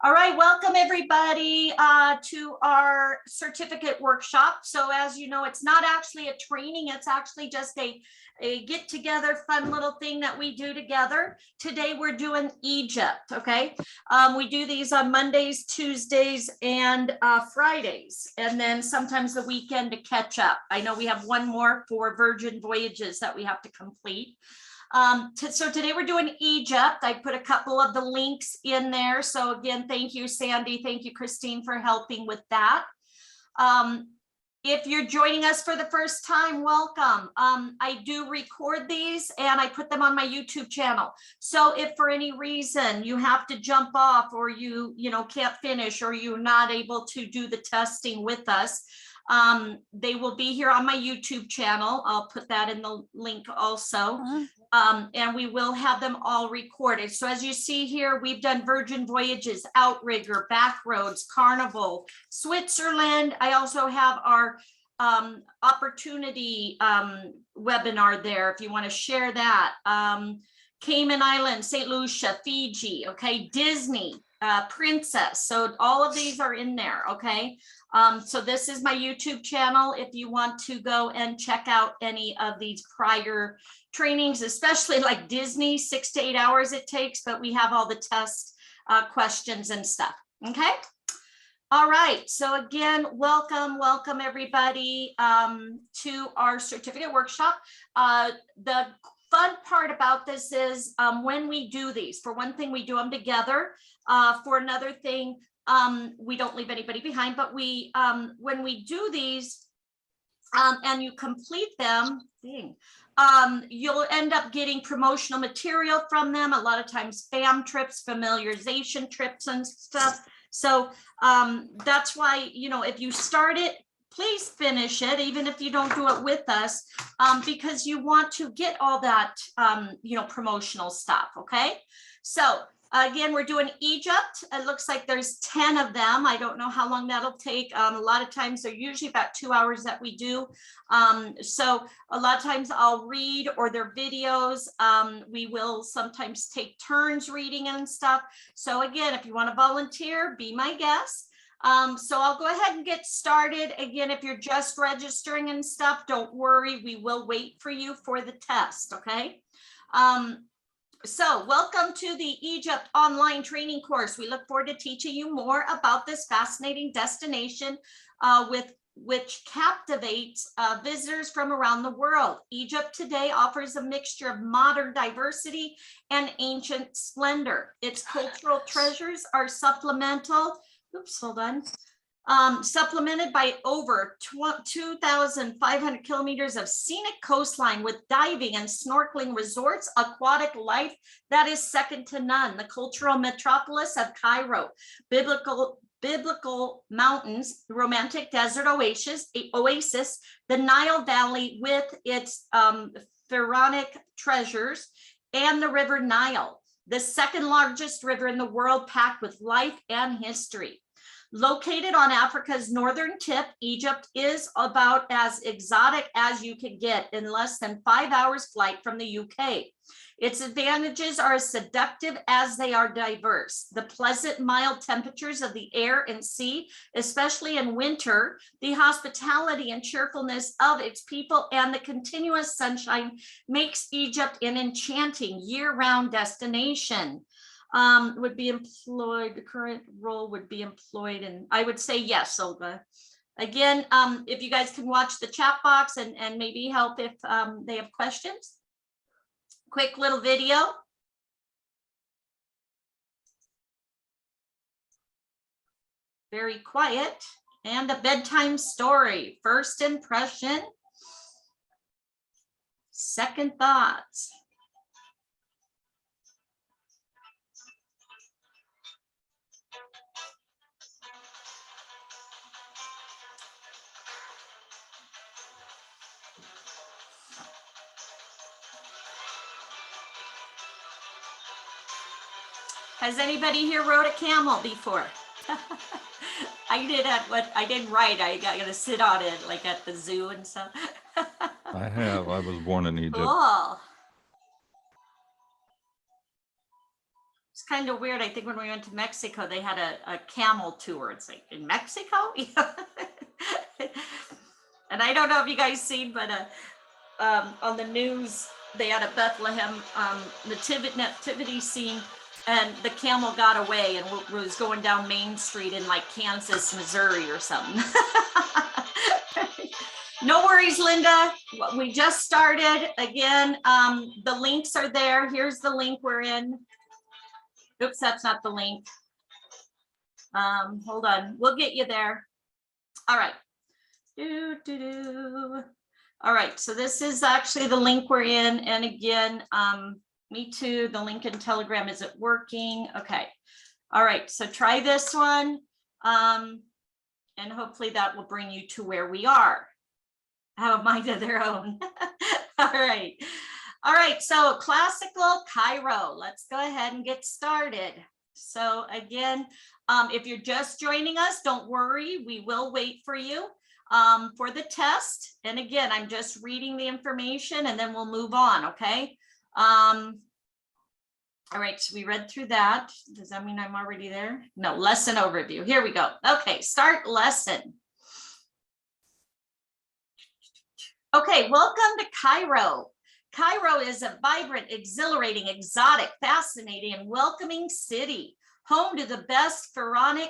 All right, welcome everybody to our certificate workshop. So as you know, it's not actually a training, it's actually just a get together fun little thing that we do together. Today we're doing Egypt, okay? We do these on Mondays, Tuesdays, and Fridays, and then sometimes the weekend to catch up. I know we have one more for Virgin Voyages that we have to complete. So today we're doing Egypt. I put a couple of the links in there. So again, thank you, Sandy. Thank you, Christine, for helping with that. If you're joining us for the first time, welcome. I do record these and I put them on my YouTube channel. So if for any reason you have to jump off or you can't finish or you're not able to do the testing with us, they will be here on my YouTube channel. I'll put that in the link also. And we will have them all recorded. So as you see here, we've done Virgin Voyages, Outrigger, Backroads, Carnival, Switzerland. I also have our opportunity webinar there if you want to share that. Cayman Islands, St. Lucia, Fiji, okay, Disney, Princess. So all of these are in there, okay? So this is my YouTube channel if you want to go and check out any of these prior trainings, especially like Disney, 6 to 8 hours it takes, but we have all the test questions and stuff, okay? All right, so again, welcome everybody to our certificate workshop. The fun part about this is when we do these, for one thing, we do them together. For another thing, we don't leave anybody behind, but we when we do these and you complete them, you'll end up getting promotional material from them. A lot of times FAM trips, familiarization trips and stuff. So that's why, if you start it, please finish it, even if you don't do it with us, because you want to get all that, promotional stuff, okay? So again, we're doing Egypt. It looks like there's 10 of them. I don't know how long that'll take. A lot of times they're usually about 2 hours that we do. So a lot of times I'll read or their videos. We will sometimes take turns reading and stuff. So again, if you want to volunteer, be my guest. So I'll go ahead and get started. Again, if you're just registering and stuff, don't worry. We will wait for you for the test, okay? So welcome to the Egypt online training course. We look forward to teaching you more about this fascinating destination which captivates visitors from around the world. Egypt today offers a mixture of modern diversity and ancient splendor. Its cultural treasures are supplemented by over 2,500 kilometers of scenic coastline with diving and snorkeling resorts, aquatic life that is second to none. The cultural metropolis of Cairo, biblical mountains, romantic desert oasis, the Nile Valley with its pharaonic treasures, and the River Nile, the second largest river in the world, packed with life and history. Located on Africa's northern tip, Egypt is about as exotic as you can get in less than 5 hours flight from the UK. Its advantages are as seductive as they are diverse. The pleasant, mild temperatures of the air and sea, especially in winter, the hospitality and cheerfulness of its people, and the continuous sunshine makes Egypt an enchanting year-round destination. Would be employed, the current role would be employed, and I would say yes, Olga. Again, if you guys can watch the chat box and maybe help if they have questions. Quick little video. Very quiet. And a bedtime story. First impression. Second thoughts. Has anybody here rode a camel before? I did I didn't ride. I got to sit on it like at the zoo and stuff. I have. I was born in Egypt. Cool. It's kind of weird. I think when we went to Mexico, they had a camel tour. It's like, in Mexico? And I don't know if you guys seen, but on the news, they had a Bethlehem nativity scene, and the camel got away and was going down Main Street in like Kansas, Missouri or something. No worries, Linda. We just started. Again, the links are there. Here's the link we're in. Oops, that's not the link. Hold on. We'll get you there. All right. All right. So this is actually the link we're in. And again, me too. The link in Telegram isn't working. Okay. All right. So try this one. And hopefully that will bring you to where we are. Have a mind of their own. All right. All right. So classical Cairo. Let's go ahead and get started. So again, if you're just joining us, don't worry. We will wait for you for the test. And again, I'm just reading the information and then we'll move on. Okay. All right. So we read through that. Does that mean I'm already there? No, lesson overview. Here we go. Okay. Start lesson. Okay, welcome to Cairo. Cairo is a vibrant, exhilarating, exotic, fascinating, and welcoming city, home to the best pharaonic,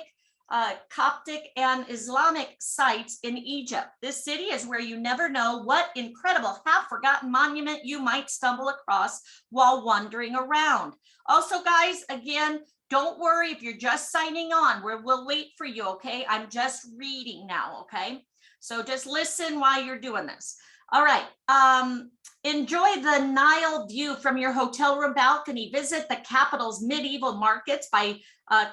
Coptic, and Islamic sites in Egypt. This city is where you never know what incredible half-forgotten monument you might stumble across while wandering around. Also, guys, again, don't worry if you're just signing on. We'll wait for you, okay? I'm just reading now, okay? So just listen while you're doing this. All right. Enjoy the Nile view from your hotel room balcony. Visit the capital's medieval markets by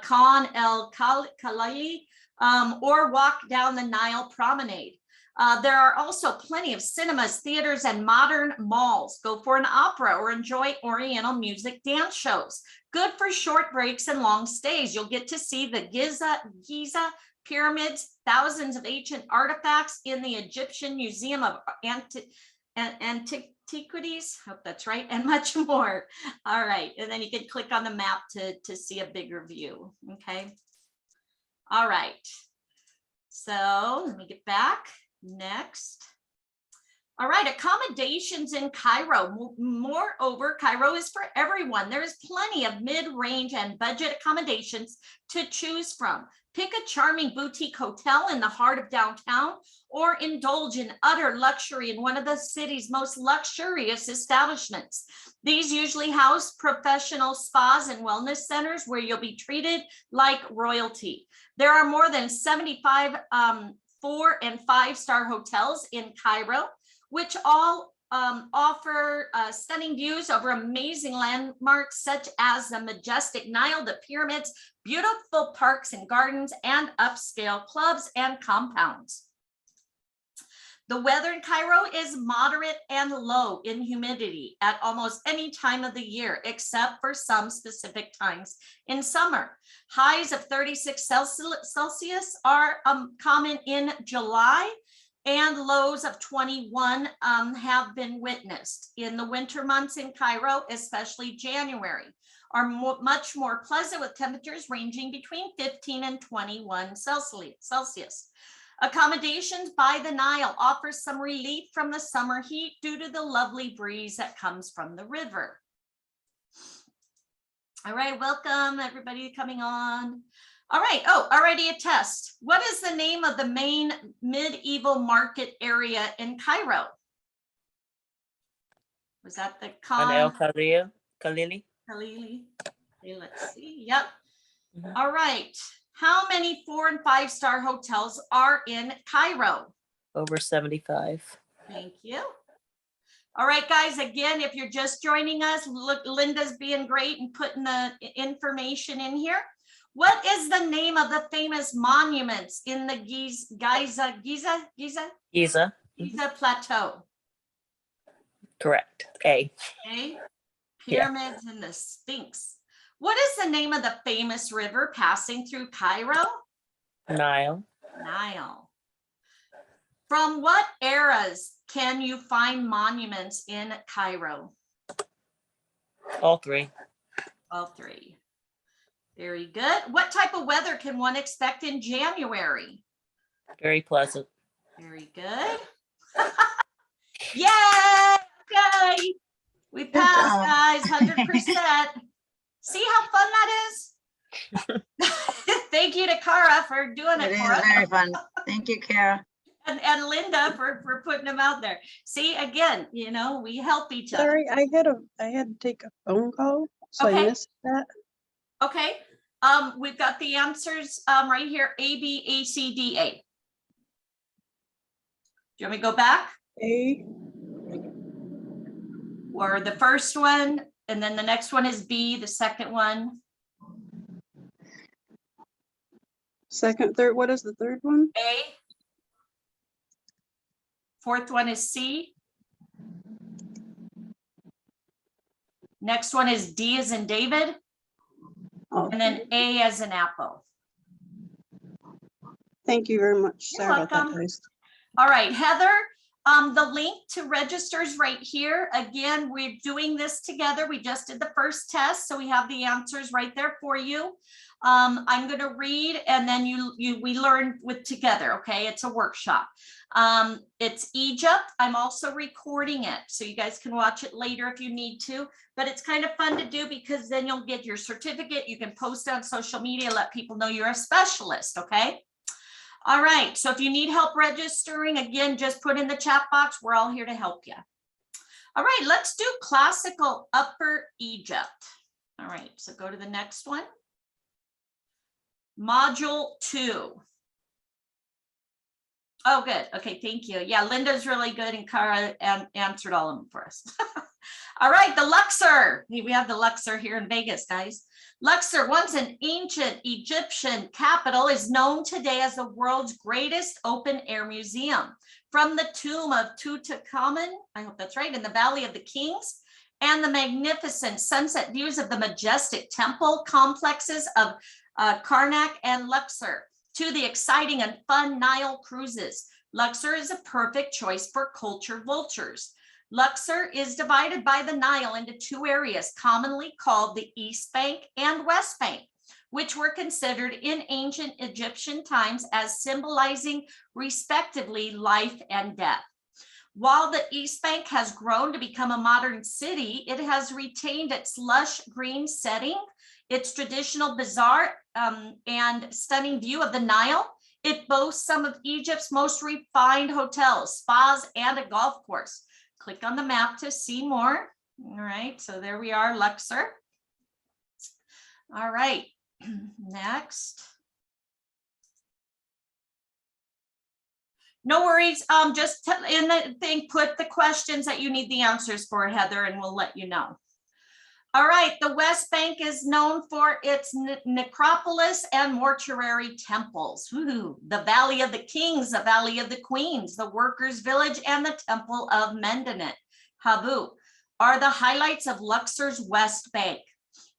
Khan el Khalili, or walk down the Nile promenade. There are also plenty of cinemas, theaters, and modern malls. Go for an opera or enjoy Oriental music dance shows. Good for short breaks and long stays. You'll get to see the Giza pyramids, thousands of ancient artifacts in the Egyptian Museum of Antiquities, hope that's right, and much more. All right, and then you can click on the map to see a bigger view, okay? All right, so let me get back, next. All right, accommodations in Cairo. Moreover, Cairo is for everyone. There is plenty of mid-range and budget accommodations to choose from. Pick a charming boutique hotel in the heart of downtown, or indulge in utter luxury in one of the city's most luxurious establishments. These usually house professional spas and wellness centers where you'll be treated like royalty. There are more than 75 4- and 5-star hotels in Cairo, which all offer stunning views over amazing landmarks such as the majestic Nile, the pyramids, beautiful parks and gardens, and upscale clubs and compounds. The weather in Cairo is moderate and low in humidity at almost any time of the year, except for some specific times in summer. Highs of 36 Celsius are common in July, and lows of 21 have been witnessed. In the winter months in Cairo, especially January, are much more pleasant with temperatures ranging between 15 and 21 Celsius. Accommodations by the Nile offers some relief from the summer heat due to the lovely breeze that comes from the river. All right, welcome everybody coming on. All right, oh, already a test. What is the name of the main medieval market area in Cairo? Was that the Khan El Khalili? Khalili? Okay, let's see, yep. All right, how many 4- and 5-star hotels are in Cairo? Over 75. Thank you. All right, guys, again, if you're just joining us, look, Linda's being great and putting the information in here. What is the name of the famous monuments in the Giza Plateau? Correct. A. Okay. Pyramids and the Sphinx. What is the name of the famous river passing through Cairo? Nile. Nile. From what eras can you find monuments in Cairo? All three. All three. Very good. What type of weather can one expect in January? Very pleasant. Very good. Yay! Okay. We passed, job. guys, 100%. See how fun that is? Thank you to Kara for doing It it is for us. very fun. Thank you, Kara. And Linda for putting them out there. See, again, you know, we help each other. Sorry, I had to take a phone call, so Okay. I missed that. Okay. We've got the answers right here, A, B, A, C, D, A. Do you want me to go back? A, Or the first one, and then the next one is B, the second one, second, third, what is the third one? A. Fourth one is C. Next one is D as in David, Oh, and then A as in apple. thank you very much. You're Sorry about that, welcome. guys. All right, Heather, the link to register is right here. Again, we're doing this together. We just did the first test, so we have the answers right there for you. I'm going to read, and then we learn with together. Okay, it's a workshop. It's Egypt. I'm also recording it, so you guys can watch it later if you need to. But it's kind of fun to do because then you'll get your certificate. You can post on social media, let people know you're a specialist. Okay. All right, so if you need help registering, again, just put in the chat box. We're all here to help you. All right, let's do classical Upper Egypt. All right, so go to the next one. Module 2. Oh, good. Okay, thank you. Yeah, Linda's really good and Kara answered all of them for us. All right, the Luxor. We have the Luxor here in Vegas, guys. Luxor, once an ancient Egyptian capital, is known today as the world's greatest open air museum. From the tomb of Tutankhamun, I hope that's right, in the Valley of the Kings, and the magnificent sunset views of the majestic temple complexes of Karnak and Luxor, to the exciting and fun Nile cruises. Luxor is a perfect choice for culture vultures. Luxor is divided by the Nile into two areas, commonly called the East Bank and West Bank, which were considered in ancient Egyptian times as symbolizing respectively life and death. While the East Bank has grown to become a modern city, it has retained its lush green setting, its traditional bazaar and stunning view of the Nile. It boasts some of Egypt's most refined hotels, spas, and a golf course. Click on the map to see more. All right, so there we are, Luxor. All right, next. No worries, just in the thing, put the questions that you need the answers for, Heather, and we'll let you know. All right, the West Bank is known for its necropolis and mortuary temples. Ooh, the Valley of the Kings, the Valley of the Queens, the Workers' Village, and the Temple of Mendinet, Habu, are the highlights of Luxor's West Bank.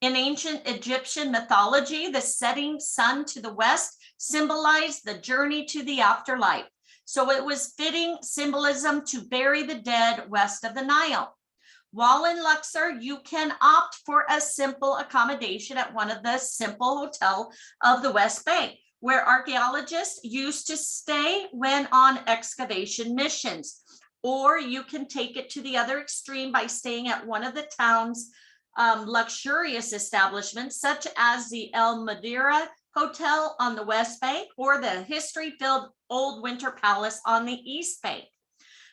In ancient Egyptian mythology, the setting sun to the west symbolized the journey to the afterlife. So it was fitting symbolism to bury the dead west of the Nile. While in Luxor, you can opt for a simple accommodation at one of the simple hotels of the West Bank, where archaeologists used to stay when on excavation missions. Or you can take it to the other extreme by staying at one of the town's luxurious establishments, such as the El Madeira Hotel on the West Bank or the history-filled Old Winter Palace on the East Bank.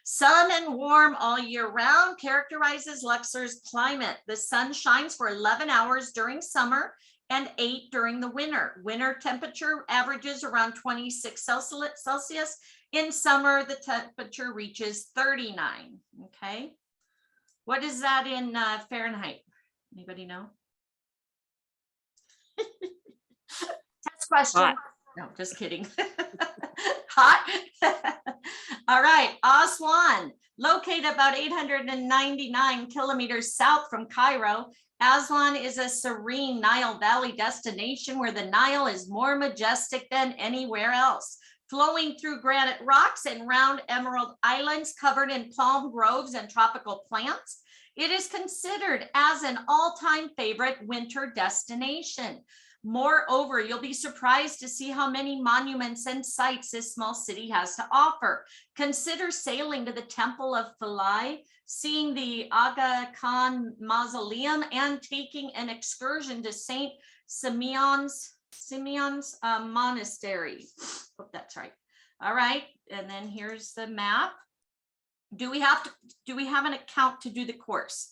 Sun and warm all year round characterizes Luxor's climate. The sun shines for 11 hours during summer and 8 during the winter. Winter temperature averages around 26 Celsius. In summer, the temperature reaches 39. Okay. What is that in Fahrenheit? Anybody know? Test question. Hot. No, just kidding. Hot. All right, Aswan, located about 899 kilometers south from Cairo. Aswan is a serene Nile Valley destination where the Nile is more majestic than anywhere else, flowing through granite rocks and round emerald islands covered in palm groves and tropical plants. It is considered as an all-time favorite winter destination. Moreover, you'll be surprised to see how many monuments and sites this small city has to offer. Consider sailing to the Temple of Philae, seeing the Aga Khan Mausoleum, and taking an excursion to St. Simeon's Monastery. Hope that's right. All right, and then here's the map. Do we have an account to do the course?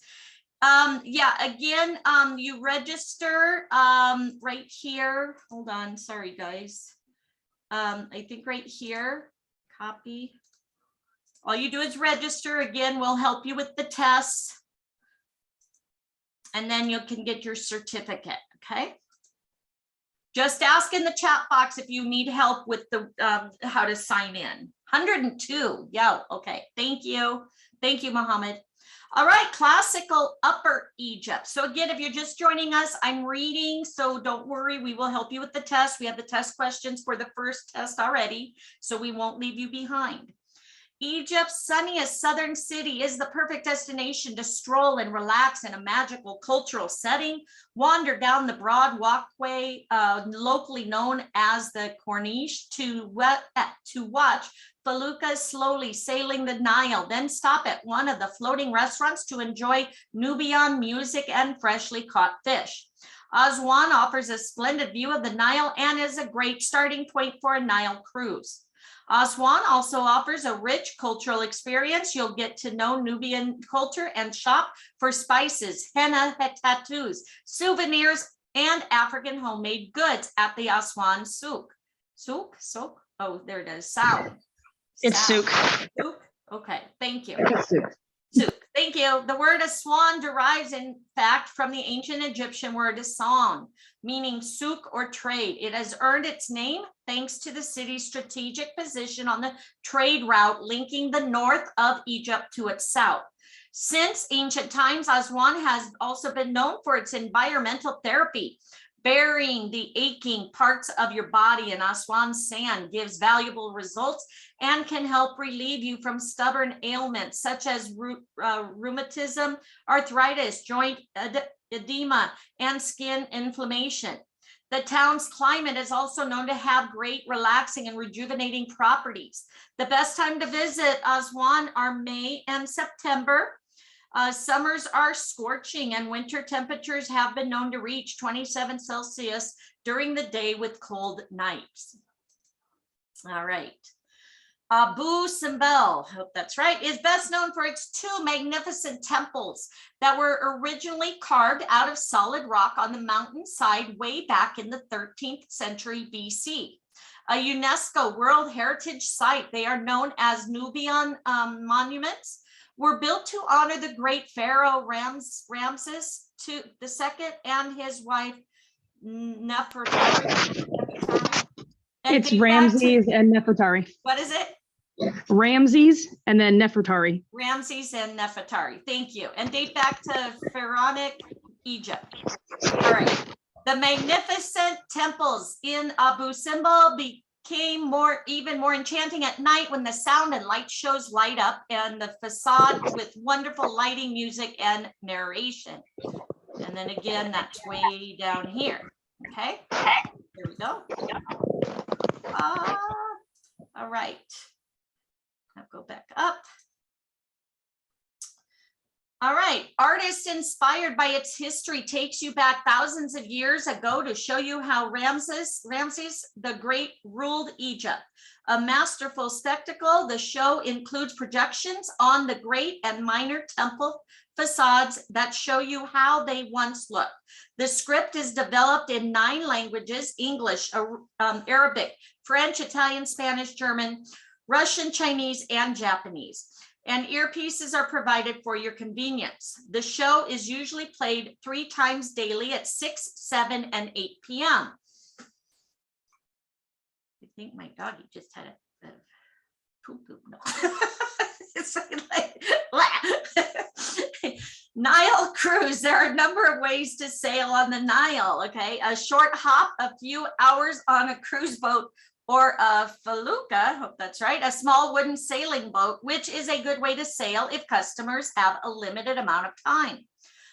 Yeah, again, you register right here. Hold on, sorry guys. I think right here, copy. All you do is register. Again, we'll help you with the tests. And then you can get your certificate, okay? Just ask in the chat box if you need help with the how to sign in. 102, yeah, okay, thank you. Thank you, Mohammed. All right, classical Upper Egypt. So again, if you're just joining us, I'm reading, so don't worry, we will help you with the test. We have the test questions for the first test already, so we won't leave you behind. Egypt's sunniest southern city is the perfect destination to stroll and relax in a magical cultural setting. Wander down the broad walkway, locally known as the Corniche, to watch feluccas slowly sailing the Nile, then stop at one of the floating restaurants to enjoy Nubian music and freshly caught fish. Aswan offers a splendid view of the Nile and is a great starting point for a Nile cruise. Aswan also offers a rich cultural experience. You'll get to know Nubian culture and shop for spices, henna, tattoos, souvenirs, and African homemade goods at the Aswan Souk. Souk? Oh, there it is. Souk. It's souk. Souk? Okay, thank you. It's souk. Souk. Thank you. The word Aswan derives, in fact, from the ancient Egyptian word asan, meaning souk or trade. It has earned its name thanks to the city's strategic position on the trade route linking the north of Egypt to its south. Since ancient times, Aswan has also been known for its environmental therapy. Burying the aching parts of your body in Aswan sand gives valuable results and can help relieve you from stubborn ailments such as rheumatism, arthritis, joint edema, and skin inflammation. The town's climate is also known to have great relaxing and rejuvenating properties. The best time to visit Aswan are May and September. Summers are scorching and winter temperatures have been known to reach 27 Celsius during the day with cold nights. All right. Abu Simbel, hope that's right, is best known for its two magnificent temples that were originally carved out of solid rock on the mountainside way back in the 13th century BC. A UNESCO World Heritage Site, they are known as Nubian monuments, were built to honor the great pharaoh Ramses II and his wife Nefertari. It's Ramses and Nefertari. What is it? Ramses and then Nefertari. Ramses and Nefertari. Thank you. And date back to pharaonic Egypt. All right. The magnificent temples in Abu Simbel became even more enchanting at night when the sound and light shows light up and the facade with wonderful lighting, music, and narration. And then again, that's way down here. Okay, here we go. All right. I'll go back up. All right, artists inspired by its history takes you back thousands of years ago to show you how Ramses the Great ruled Egypt. A masterful spectacle, the show includes projections on the great and minor temple facades that show you how they once looked. The script is developed in 9 languages: English, Arabic, French, Italian, Spanish, German, Russian, Chinese, and Japanese. And earpieces are provided for your convenience. The show is usually played 3 times daily at 6, 7, and 8 p.m. I think my doggy just had a poop. No. It's like, Nile cruise. There are a number of ways to sail on the Nile. Okay, a short hop, a few hours on a cruise boat, or a felucca, hope that's right, a small wooden sailing boat, which is a good way to sail if customers have a limited amount of time.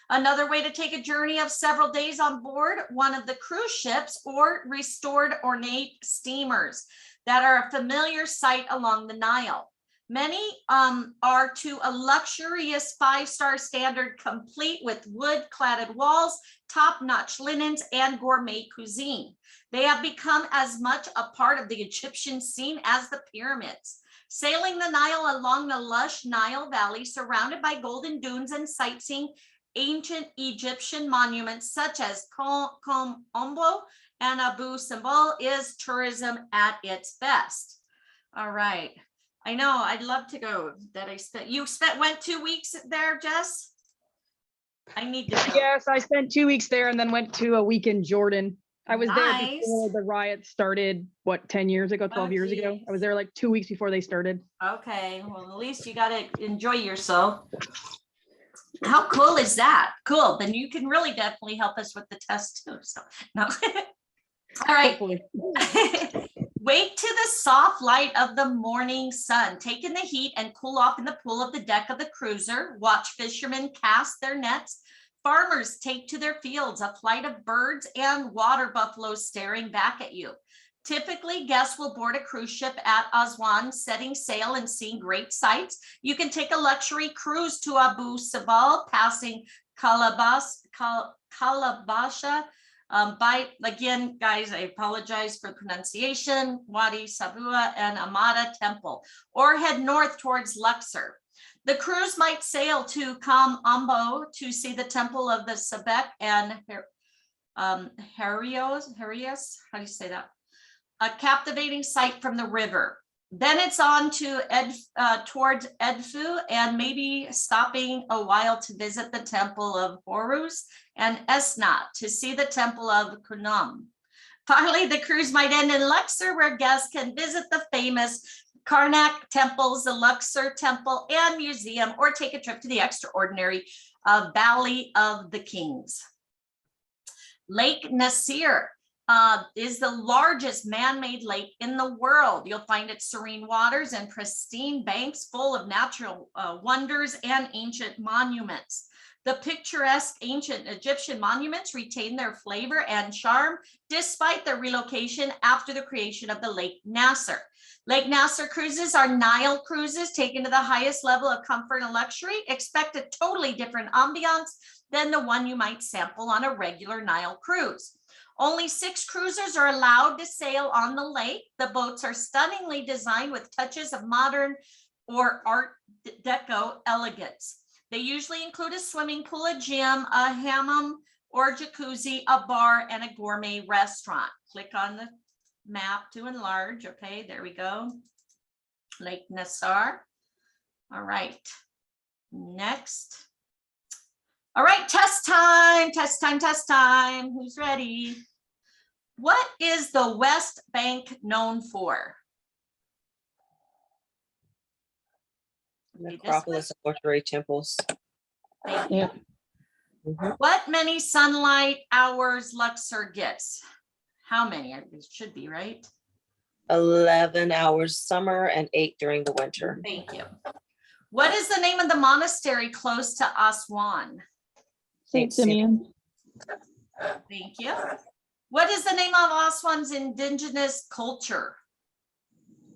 Another way to take a journey of several days on board one of the cruise ships or restored ornate steamers that are a familiar sight along the Nile. Many are to a luxurious 5-star standard, complete with wood-cladded walls, top-notch linens, and gourmet cuisine. They have become as much a part of the Egyptian scene as the pyramids. Sailing the Nile along the lush Nile Valley, surrounded by golden dunes and sightseeing ancient Egyptian monuments such as Ombo and Abu Simbel is tourism at its best. All right. I know, I'd love to go. Went 2 weeks there, Jess? I need to go. Yes, I spent 2 weeks there and then went to a week in Jordan. I was there Nice. before the riots started, what, 10 years ago, 12 years ago? geez. I was there like 2 weeks before they started. Okay, well, at least you got to enjoy yourself. How cool is that? Cool. Then you can really definitely help us with the test too. So, no. All right. Hopefully. Wake to the soft light of the morning sun. Take in the heat and cool off in the pool of the deck of the cruiser. Watch fishermen cast their nets. Farmers take to their fields, a flight of birds and water buffaloes staring back at you. Typically, guests will board a cruise ship at Aswan, setting sail and seeing great sights. You can take a luxury cruise to Abu Simbel, passing Calabasha. Again, guys, I apologize for the pronunciation, Wadi Sabua and Amada Temple, or head north towards Luxor. The cruise might sail to Ambo to see the temple of the Sebek and Herios, how do you say that? A captivating sight from the river. Then it's on to towards Edfu, and maybe stopping a while to visit the temple of Horus and Esnat to see the temple of Kunam. Finally, the cruise might end in Luxor, where guests can visit the famous Karnak temples, the Luxor Temple and Museum, or take a trip to the extraordinary Valley of the Kings. Lake Nasir is the largest man-made lake in the world. You'll find its serene waters and pristine banks full of natural wonders and ancient monuments. The picturesque ancient Egyptian monuments retain their flavor and charm despite their relocation after the creation of the Lake Nasser. Lake Nasser cruises are Nile cruises taken to the highest level of comfort and luxury. Expect a totally different ambiance than the one you might sample on a regular Nile cruise. Only 6 cruisers are allowed to sail on the lake. The boats are stunningly designed with touches of modern or Art Deco elegance. They usually include a swimming pool, a gym, a hammam or jacuzzi, a bar, and a gourmet restaurant. Click on the map to enlarge. Okay, there we go. Lake Nasser. All right, next. All right, test time, test time, test time. Who's ready? What is the West Bank known for? Necropolis and mortuary temples. Thank you. Yeah. What many sunlight hours Luxor gets? How many? It should be, right? 11 hours summer and 8 during the winter. Thank you. What is the name of the monastery close to Aswan? Saint Simeon. Thank you. What is the name of Aswan's indigenous culture?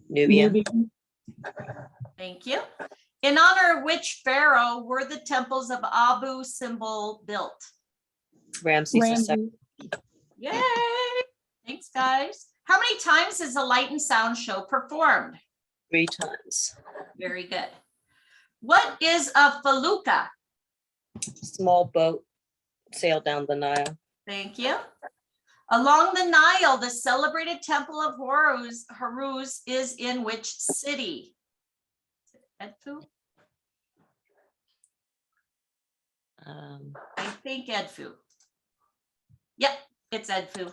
Nubian. Thank you. In honor of which pharaoh were the temples of Abu Simbel built? Ramses II. Yay! Thanks, guys. How many times is the Light and Sound show performed? 3 times. Very good. What is a felucca? Small boat sailed down the Nile. Thank you. Along the Nile, the celebrated temple of Horus is in which city? Edfu? I think Edfu. Yep, it's Edfu.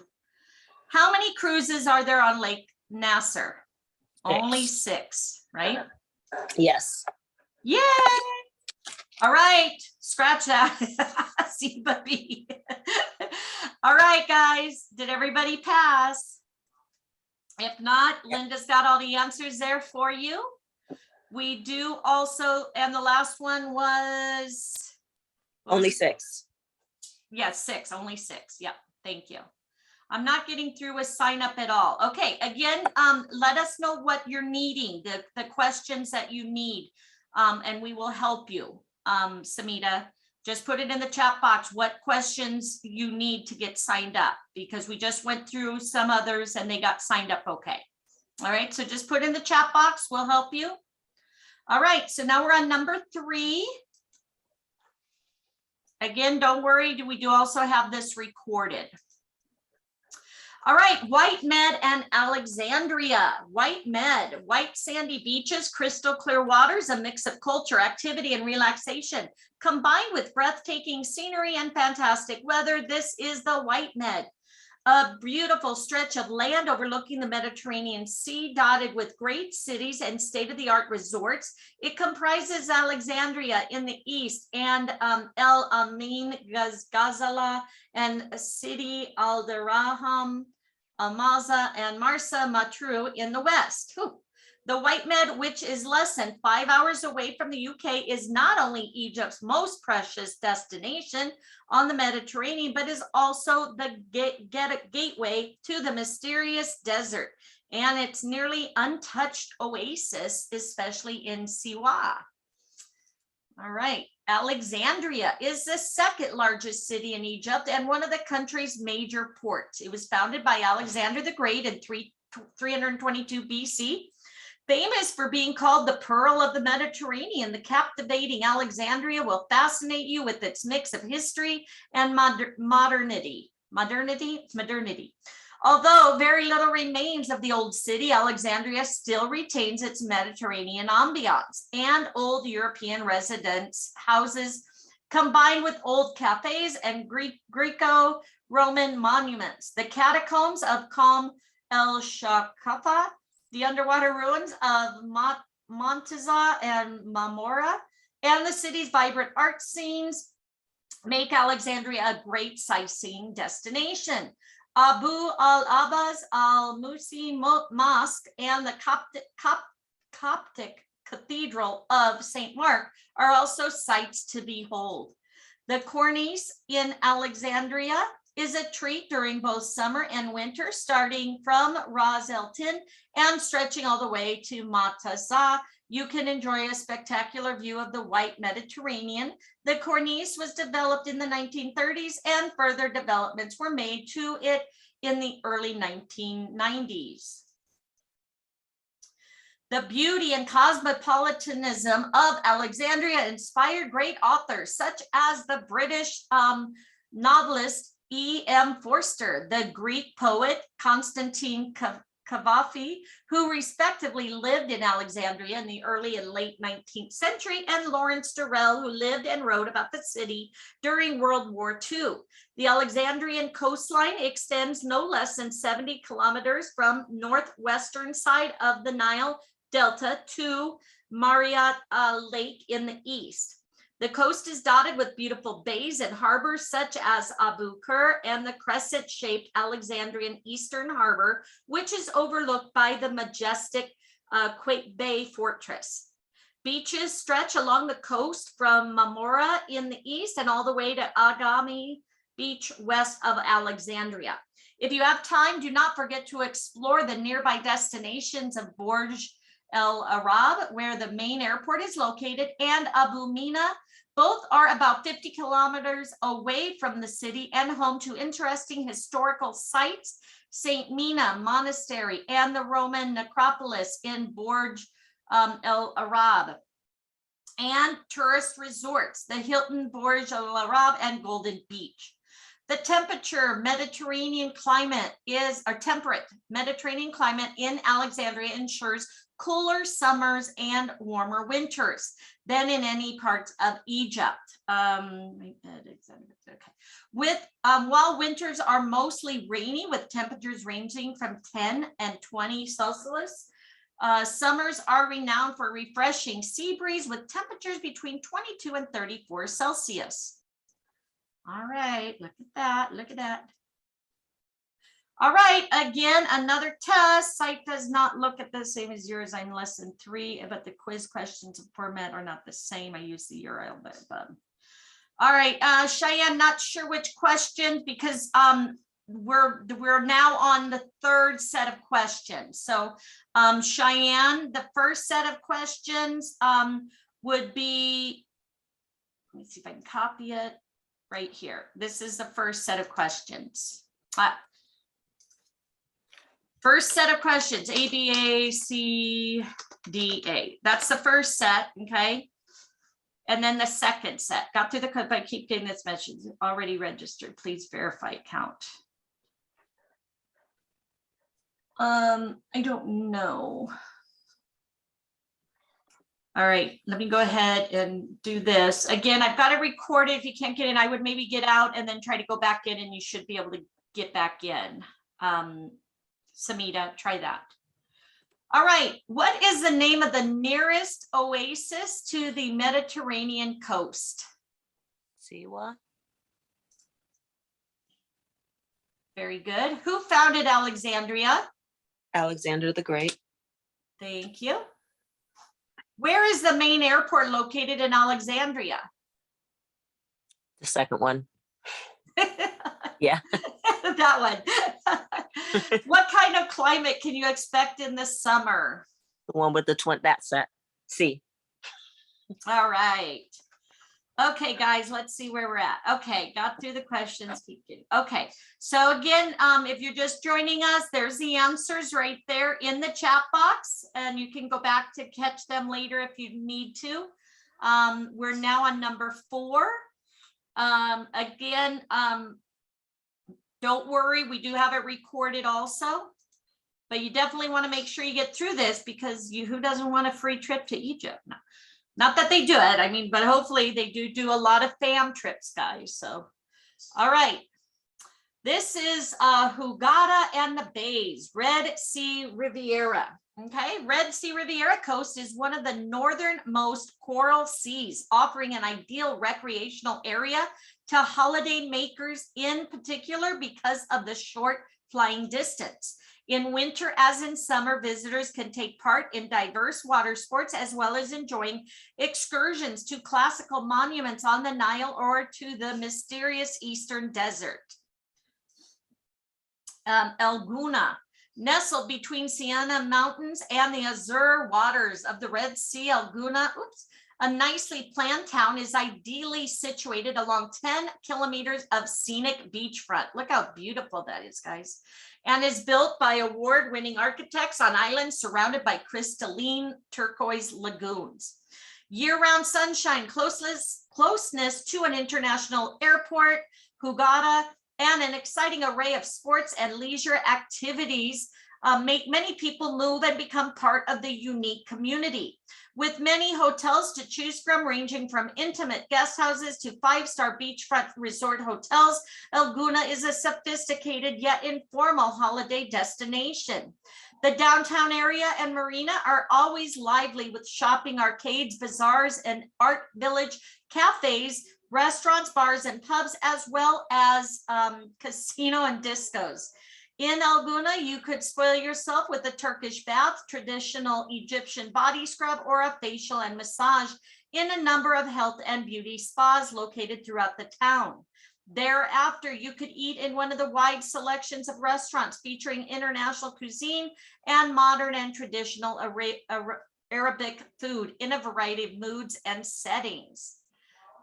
How many cruises are there on Lake Nasser? Only 6, right? Yes. Yay! All right, scratch that. C but B. All right, guys, did everybody pass? If not, Linda's got all the answers there for you. We do also, and the last one was? Only 6. Yes, 6, only 6. Yep, thank you. I'm not getting through a sign up at all. Okay, again, let us know what you're needing, the questions that you need, and we will help you. Samita, just put it in the chat box, what questions you need to get signed up, because we just went through some others and they got signed up okay. All right, so just put in the chat box, we'll help you. All right, so now we're on number 3. Again, don't worry, we do also have this recorded. All right, White Med and Alexandria. White Med, white sandy beaches, crystal clear waters, a mix of culture, activity, and relaxation, combined with breathtaking scenery and fantastic weather. This is the White Med, a beautiful stretch of land overlooking the Mediterranean Sea, dotted with great cities and state-of-the-art resorts. It comprises Alexandria in the east and El Amin, Ghazala, and Sidi Al-Dirham, Almaza, and Marsa Matruh in the west. Whew. The White Med, which is less than 5 hours away from the UK, is not only Egypt's most precious destination on the Mediterranean, but is also the gateway to the mysterious desert and its nearly untouched oasis, especially in Siwa. All right, Alexandria is the second largest city in Egypt and one of the country's major ports. It was founded by Alexander the Great in 322 BC. Famous for being called the Pearl of the Mediterranean, the captivating Alexandria will fascinate you with its mix of history and modernity. Although very little remains of the old city, Alexandria still retains its Mediterranean ambiance and old European residence houses, combined with old cafes and Greco-Roman monuments. The catacombs of Qom el-Shakafa, the underwater ruins of Montezah and Marmora, and the city's vibrant art scenes make Alexandria a great sightseeing destination. Abu al-Abbas al-Musi Mosque and the Coptic Cathedral of St. Mark are also sights to behold. The cornice in Alexandria is a treat during both summer and winter, starting from Ras El Tin and stretching all the way to Montezah. You can enjoy a spectacular view of the white Mediterranean. The cornice was developed in the 1930s and further developments were made to it in the early 1990s. The beauty and cosmopolitanism of Alexandria inspired great authors such as the British novelist E.M. Forster, the Greek poet Constantine Cavafy, who respectively lived in Alexandria in the early and late 19th century, and Lawrence Durrell, who lived and wrote about the city during World War II. The Alexandrian coastline extends no less than 70 kilometers from northwestern side of the Nile Delta to Mariat Lake in the east. The coast is dotted with beautiful bays and harbors such as Abu Qir and the crescent-shaped Alexandrian Eastern Harbor, which is overlooked by the majestic Quake Bay Fortress. Beaches stretch along the coast from Marmora in the east and all the way to Agami Beach west of Alexandria. If you have time, do not forget to explore the nearby destinations of Burj El Arab, where the main airport is located, and Abu Mina. Both are about 50 kilometers away from the city and home to interesting historical sites, St. Mina Monastery and the Roman necropolis in Burj El Arab, and tourist resorts, the Hilton Burj Al Arab and Golden Beach. The temperate Mediterranean climate in Alexandria ensures cooler summers and warmer winters than in any parts of Egypt. While winters are mostly rainy with temperatures ranging from 10 and 20 Celsius, summers are renowned for refreshing sea breeze with temperatures between 22 and 34 Celsius. All right, look at that, look at that. All right, again, another test. Site does not look at the same as yours. I'm lesson 3, but the quiz questions and format are not the same. I use the URL above. All right, Cheyenne, not sure which question because we're now on the third set of questions. So Cheyenne, the first set of questions would be, let me see if I can copy it right here. This is the first set of questions. First set of questions, A, B, A, C, D, A. That's the first set, okay? And then the second set, got through the code, but I keep getting this message, already registered, please verify account. I don't know. All right, let me go ahead and do this. Again, I've got to record it. If you can't get in, I would maybe get out and then try to go back in and you should be able to get back in. Samita, try that. All right, what is the name of the nearest oasis to the Mediterranean coast? Siwa. Very good. Who founded Alexandria? Alexander the Great. Thank you. Where is the main airport located in Alexandria? The second one. Yeah. That one. What kind of climate can you expect in the summer? The one with the that set. C. All right. Okay, guys, let's see where we're at. Okay, got through the questions. Keep getting. Okay, so again, if you're just joining us, there's the answers right there in the chat box, and you can go back to catch them later if you need to. We're now on number 4. Again, don't worry, we do have it recorded also, but you definitely want to make sure you get through this because who doesn't want a free trip to Egypt? No. Not that they do it, I mean, but hopefully they do a lot of fam trips, guys. So, all right. This is Hurghada and the Bays, Red Sea Riviera. Okay, Red Sea Riviera coast is one of the northernmost coral seas, offering an ideal recreational area to holiday makers in particular because of the short flying distance. In winter, as in summer, visitors can take part in diverse water sports as well as enjoying excursions to classical monuments on the Nile or to the mysterious Eastern Desert. El Guna, nestled between Siena Mountains and the azure waters of the Red Sea, El Guna, a nicely planned town, is ideally situated along 10 kilometers of scenic beachfront. Look how beautiful that is, guys. And is built by award-winning architects on islands surrounded by crystalline turquoise lagoons. Year-round sunshine, closeness to an international airport, Hurghada, and an exciting array of sports and leisure activities make many people move and become part of the unique community. With many hotels to choose from, ranging from intimate guest houses to 5-star beachfront resort hotels, El Guna is a sophisticated yet informal holiday destination. The downtown area and marina are always lively with shopping, arcades, bazaars, and art village cafes, restaurants, bars, and pubs, as well as casino and discos. In El Guna, you could spoil yourself with a Turkish bath, traditional Egyptian body scrub, or a facial and massage in a number of health and beauty spas located throughout the town. Thereafter, you could eat in one of the wide selections of restaurants featuring international cuisine and modern and traditional Arabic food in a variety of moods and settings.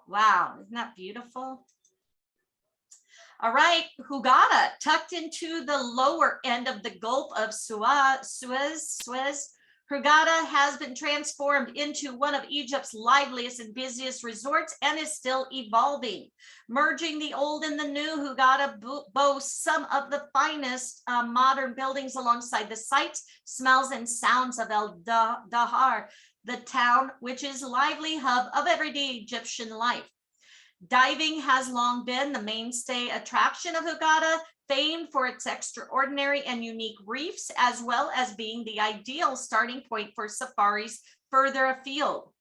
Wow, isn't that beautiful? All right, Hurghada, tucked into the lower end of the Gulf of Suez, Hurghada has been transformed into one of Egypt's liveliest and busiest resorts and is still evolving. Merging the old and the new, Hurghada boasts some of the finest modern buildings alongside the sights, smells, and sounds of El Dahar, the town, which is a lively hub of everyday Egyptian life. Diving has long been the mainstay attraction of Hurghada, famed for its extraordinary and unique reefs, as well as being the ideal starting point for safaris further afield.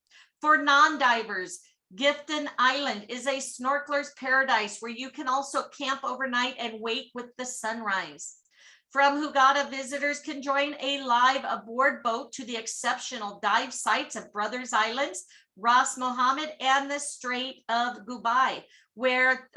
For non-divers, Gifton Island is a snorkeler's paradise where you can also camp overnight and wake with the sunrise. From Hurghada, visitors can join a live aboard boat to the exceptional dive sites of Brothers Islands, Ras Mohammed, and the Strait of Gubai, where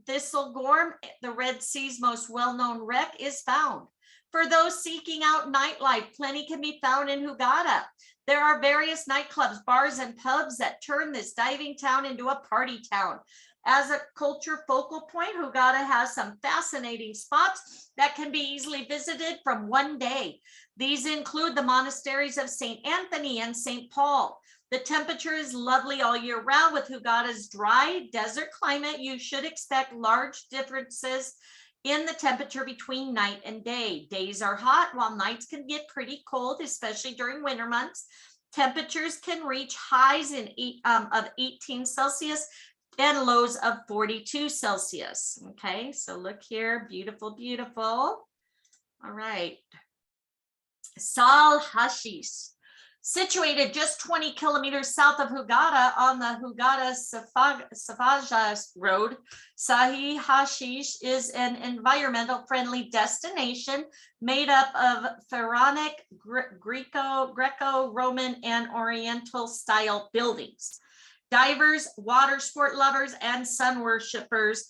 Thistlegorm, the Red Sea's most well-known wreck, is found. For those seeking out nightlife, plenty can be found in Hurghada. There are various nightclubs, bars, and pubs that turn this diving town into a party town. As a culture focal point, Hurghada has some fascinating spots that can be easily visited from one day. These include the monasteries of St. Anthony and St. Paul. The temperature is lovely all year round. With Hurghada's dry desert climate, you should expect large differences in the temperature between night and day. Days are hot while nights can get pretty cold, especially during winter months. Temperatures can reach highs of 18 Celsius and lows of 42 Celsius. Okay, so look here, beautiful, beautiful. All right. Sal Hashish, situated just 20 kilometers south of Hurghada on the Hurghada-Safaja Road, Sal Hashish is an environmental friendly destination made up of pharaonic, Greco-Roman, and Oriental style buildings. Divers, water sport lovers, and sun worshippers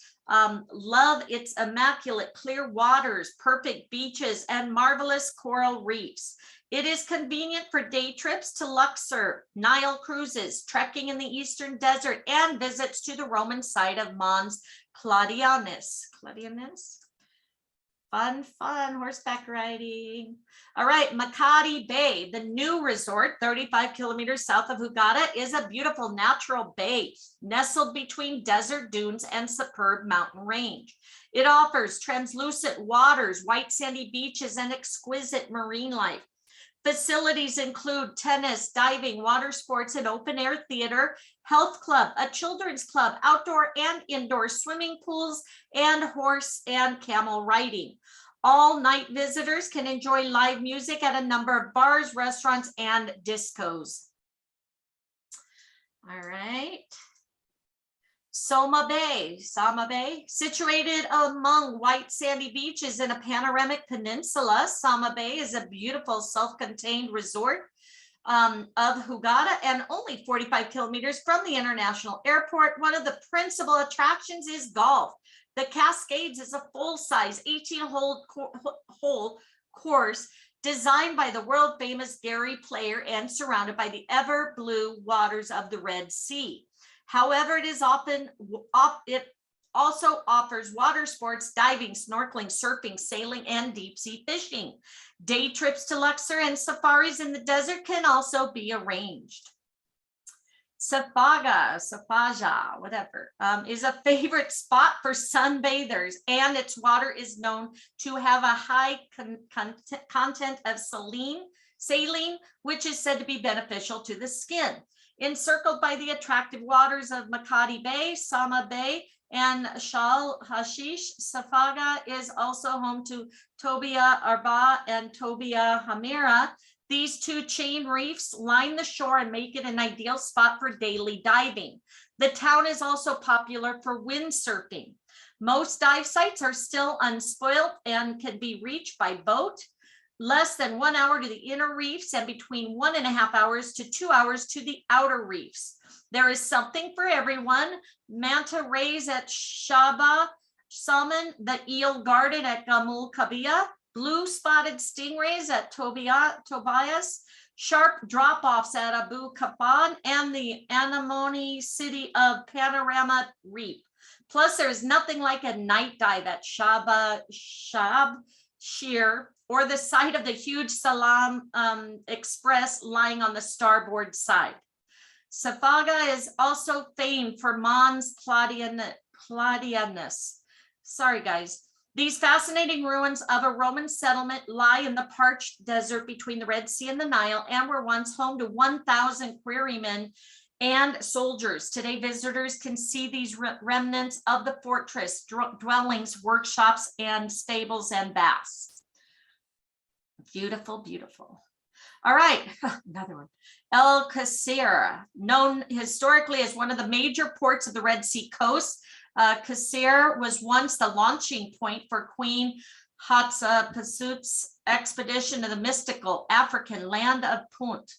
love its immaculate clear waters, perfect beaches, and marvelous coral reefs. It is convenient for day trips to Luxor, Nile cruises, trekking in the Eastern Desert, and visits to the Roman site of Mons Claudianus. Fun, horseback riding. All right, Makati Bay, the new resort, 35 kilometers south of Hurghada, is a beautiful natural bay nestled between desert dunes and superb mountain range. It offers translucent waters, white sandy beaches, and exquisite marine life. Facilities include tennis, diving, water sports, and open air theater, health club, a children's club, outdoor and indoor swimming pools, and horse and camel riding. All night visitors can enjoy live music at a number of bars, restaurants, and discos. All right. Sama Bay, situated among white sandy beaches in a panoramic peninsula. Sama Bay is a beautiful self-contained resort of Hurghada and only 45 kilometers from the international airport. One of the principal attractions is golf. The Cascades is a full-size 18-hole course designed by the world-famous Gary Player and surrounded by the ever-blue waters of the Red Sea. However, it also offers water sports, diving, snorkeling, surfing, sailing, and deep sea fishing. Day trips to Luxor and safaris in the desert can also be arranged. Safaja, whatever, is a favorite spot for sunbathers, and its water is known to have a high content of saline, which is said to be beneficial to the skin. Encircled by the attractive waters of Makati Bay, Sama Bay, and Shal Hashish, Safaja is also home to Tobia Arba and Tobia Hamira. These two chain reefs line the shore and make it an ideal spot for daily diving. The town is also popular for windsurfing. Most dive sites are still unspoiled and can be reached by boat. Less than 1 hour to the inner reefs and between 1.5 hours to 2 hours to the outer reefs. There is something for everyone. Manta rays at Shaba, salmon, the eel garden at Gamul Kabia, blue spotted stingrays at Tobias, sharp drop-offs at Abu Kafan, and the anemone city of Panorama Reef. Plus, there's nothing like a night dive at Shab Shir, or the site of the huge Salam Express lying on the starboard side. Safaja is also famed for Mons Claudianus. Sorry, guys. These fascinating ruins of a Roman settlement lie in the parched desert between the Red Sea and the Nile and were once home to 1,000 quarrymen and soldiers. Today, visitors can see these remnants of the fortress, dwellings, workshops, and stables and baths. Beautiful, beautiful. All right, another one. El Qasir, known historically as one of the major ports of the Red Sea coast. Qasir was once the launching point for Queen Hatshepsut's expedition to the mystical African land of Punt.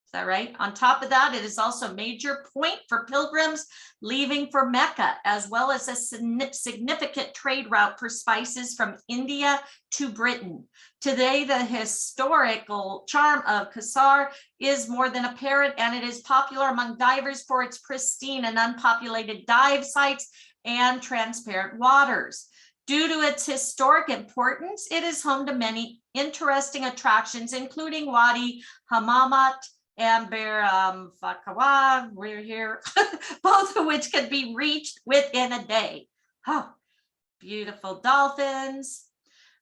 Is that right? On top of that, it is also a major point for pilgrims leaving for Mecca, as well as a significant trade route for spices from India to Britain. Today, the historical charm of Qasr is more than apparent, and it is popular among divers for its pristine and unpopulated dive sites and transparent waters. Due to its historic importance, it is home to many interesting attractions, including Wadi Hamamat and Bear Fakawa, we're here, both of which could be reached within a day. Oh, beautiful dolphins.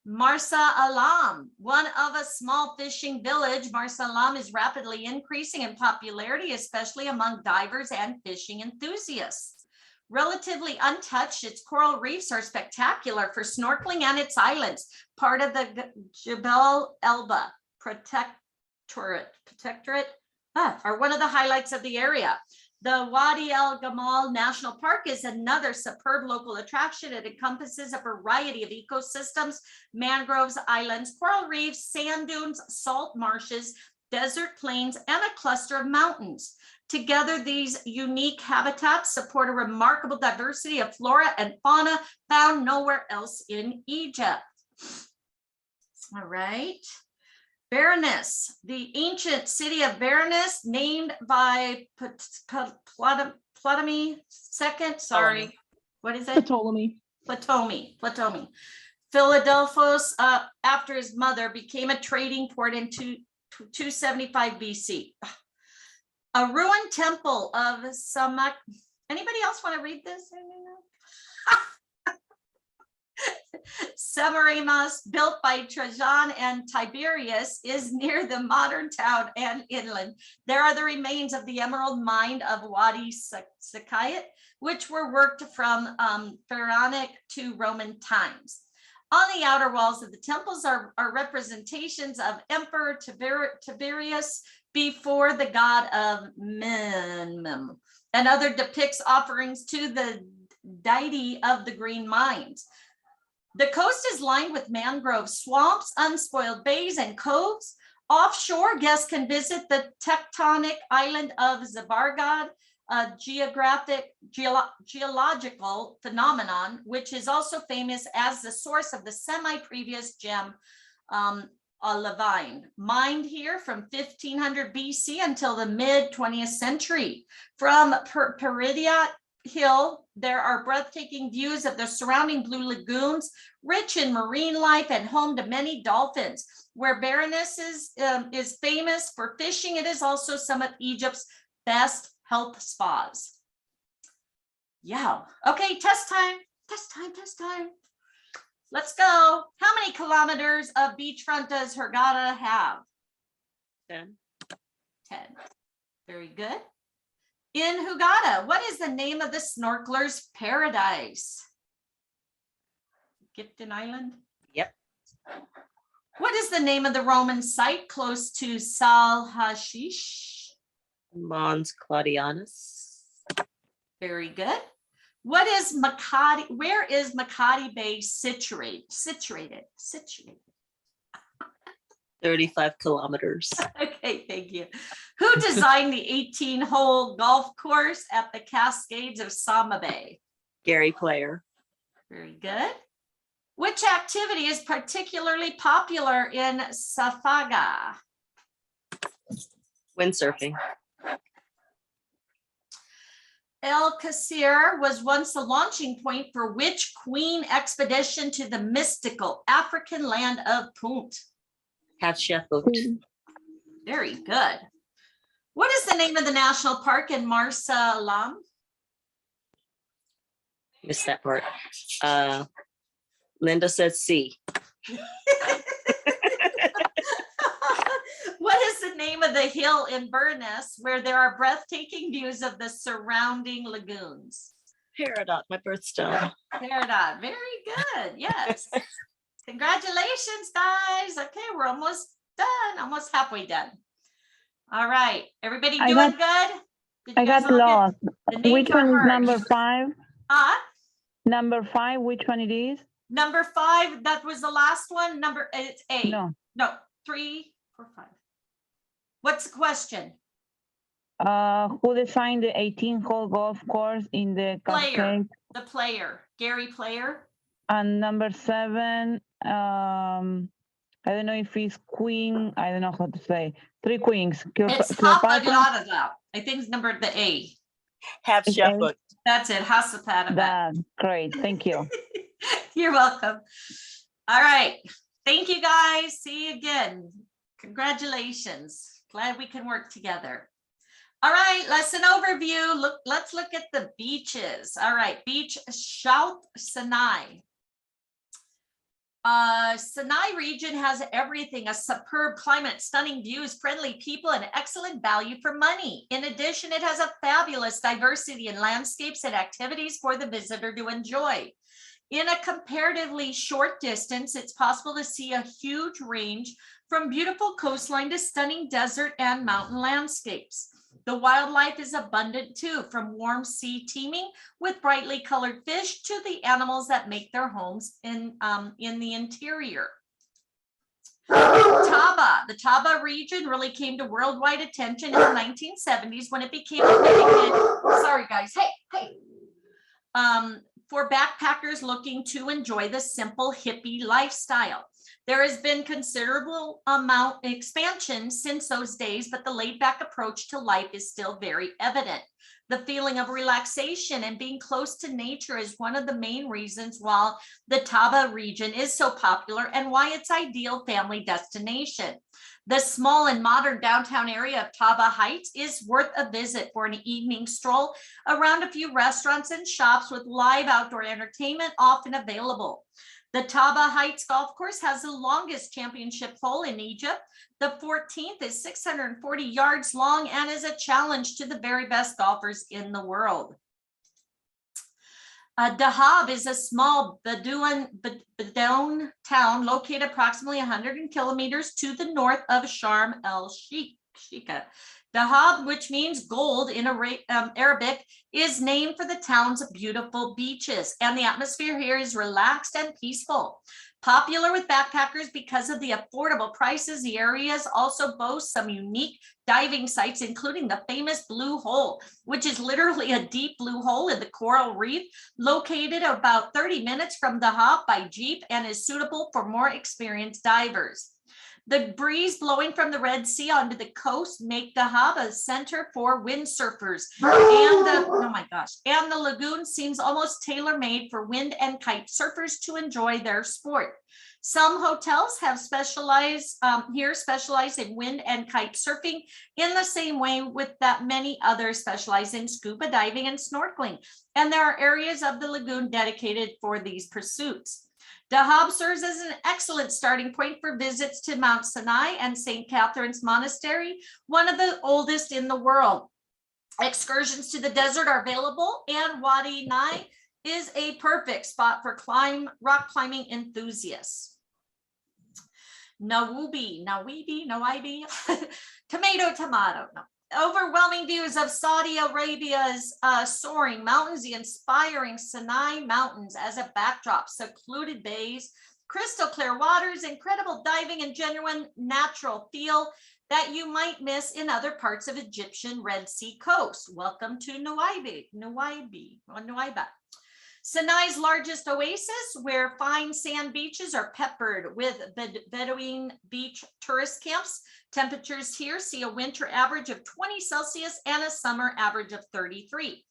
Marsa Alam, one of a small fishing village, Marsa Alam is rapidly increasing in popularity, especially among divers and fishing enthusiasts. Relatively untouched, its coral reefs are spectacular for snorkeling, and its islands, part of the Jebel Elba Protectorate, are one of the highlights of the area. The Wadi El Gamal National Park is another superb local attraction. It encompasses a variety of ecosystems, mangroves, islands, coral reefs, sand dunes, salt marshes, desert plains, and a cluster of mountains. Together, these unique habitats support a remarkable diversity of flora and fauna found nowhere else in Egypt. All right. Berenice, the ancient city of Berenice, named by Ptolemy II. Sorry, what is it? Ptolemy. Ptolemy. Philadelphos, after his mother, became a trading port in 275 BC. A ruined temple of Samak. Anybody else want to read this? Semiramis, built by Trajan and Tiberius, is near the modern town and inland. There are the remains of the emerald mine of Wadi Sakayat, which were worked from Pharaonic to Roman times. On the outer walls of the temples are representations of Emperor Tiberius before the god of Memnon, and other depicts offerings to the deity of the green mines. The coast is lined with mangrove swamps, unspoiled bays, and coves. Offshore, guests can visit the tectonic island of Zabargad, a geological phenomenon, which is also famous as the source of the semi-previous gem olivine, mined here from 1500 BC until the mid-20th century. From Peridia Hill, there are breathtaking views of the surrounding blue lagoons, rich in marine life and home to many dolphins. Where Berenice is famous for fishing, it is also some of Egypt's best health spas. Yeah. Okay, test time. Let's go. How many kilometers of beachfront does Hurghada have? 10. 10. Very good. In Hurghada, what is the name of the snorkeler's paradise? Gifton Island? Yep. What is the name of the Roman site close to Sal Hashish? Mons Claudianus. Very good. What is Makati? Where is Makati Bay situated? 35 kilometers. Okay, thank you. Who designed the 18-hole golf course at the Cascades of Sama Bay? Gary Player. Very good. Which activity is particularly popular in Safaga? Windsurfing. El Qasir was once the launching point for which queen expedition to the mystical African land of Punt? Hatshepsut. Very good. What is the name of the national park in Marsa Alam? Missed that part. Linda said C. What is the name of the hill in Berenice where there are breathtaking views of the surrounding lagoons? Peridot, my birthstone. Peridot, very good, yes. Congratulations, guys. Okay, we're almost done, almost halfway done. All right, everybody I doing got- good? Did you I guys got all get- lost. the names Which are one is hard. number 5? Huh? Number 5, which one it is? Number 5, that was the last one. It's A. No. No, 3, 4, 5. What's the question? Who designed the 18-hole golf course in the Player. Cascade? The player. Gary Player. And number 7, I don't know if it's Queen. I don't know how to say. 3 queens. It's Cleopatra. Hafagada. I think it's number the A. Half Is shepherd. That's it. Hasapada. That great. Thank you. You're welcome. All right. Thank you guys. See you again. Congratulations. Glad we can work together. All right, lesson overview. Let's look at the beaches. All right, beach South Sinai. Sinai region has everything: a superb climate, stunning views, friendly people, and excellent value for money. In addition, it has a fabulous diversity in landscapes and activities for the visitor to enjoy. In a comparatively short distance, it's possible to see a huge range from beautiful coastline to stunning desert and mountain landscapes. The wildlife is abundant too, from warm sea teeming with brightly colored fish to the animals that make their homes in the interior. Taba. The Taba region really came to worldwide attention in the 1970s when it became a really good, sorry guys, hey. For backpackers looking to enjoy the simple hippie lifestyle. There has been considerable amount of expansion since those days, but the laid back approach to life is still very evident. The feeling of relaxation and being close to nature is one of the main reasons why the Taba region is so popular and why it's ideal family destination. The small and modern downtown area of Taba Heights is worth a visit for an evening stroll around a few restaurants and shops with live outdoor entertainment often available. The Taba Heights Golf Course has the longest championship hole in Egypt. The 14th is 640 yards long and is a challenge to the very best golfers in the world. Dahab is a small Bedouin town located approximately 100 kilometers to the north of Sharm el-Sheikh. Dahab, which means gold in Arabic, is named for the town's beautiful beaches, and the atmosphere here is relaxed and peaceful. Popular with backpackers because of the affordable prices, the areas also boast some unique diving sites, including the famous Blue Hole, which is literally a deep blue hole in the coral reef, located about 30 minutes from Dahab by jeep and is suitable for more experienced divers. The breeze blowing from the Red Sea onto the coast make Dahab a center for windsurfers, and the lagoon seems almost tailor-made for wind and kite surfers to enjoy their sport. Some hotels have specialized in wind and kite surfing in the same way with that many others specialize in scuba diving and snorkeling, and there are areas of the lagoon dedicated for these pursuits. Dahab serves as an excellent starting point for visits to Mount Sinai and St. Catherine's Monastery, one of the oldest in the world. Excursions to the desert are available, and Wadi Nai is a perfect spot for rock climbing enthusiasts. Nawaibi, tomato. No. Overwhelming views of Saudi Arabia's soaring mountains, the inspiring Sinai Mountains as a backdrop, secluded bays, crystal clear waters, incredible diving, and genuine natural feel that you might miss in other parts of Egyptian Red Sea coast. Welcome to Nuwaiba. Sinai's largest oasis, where fine sand beaches are peppered with Bedouin beach tourist camps. Temperatures here see a winter average of 20 Celsius and a summer average of 33.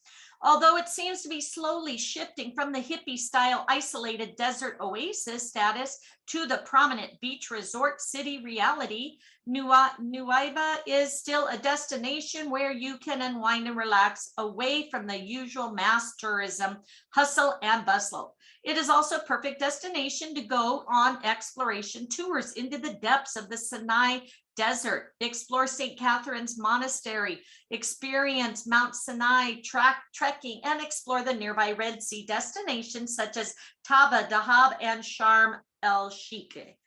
Although it seems to be slowly shifting from the hippie style isolated desert oasis status to the prominent beach resort city reality, Nuwaiba is still a destination where you can unwind and relax away from the usual mass tourism hustle and bustle. It is also a perfect destination to go on exploration tours into the depths of the Sinai Desert, explore St. Catherine's Monastery, experience Mount Sinai trekking, and explore the nearby Red Sea destinations such as Taba, Dahab, and Sharm el-Sheikh.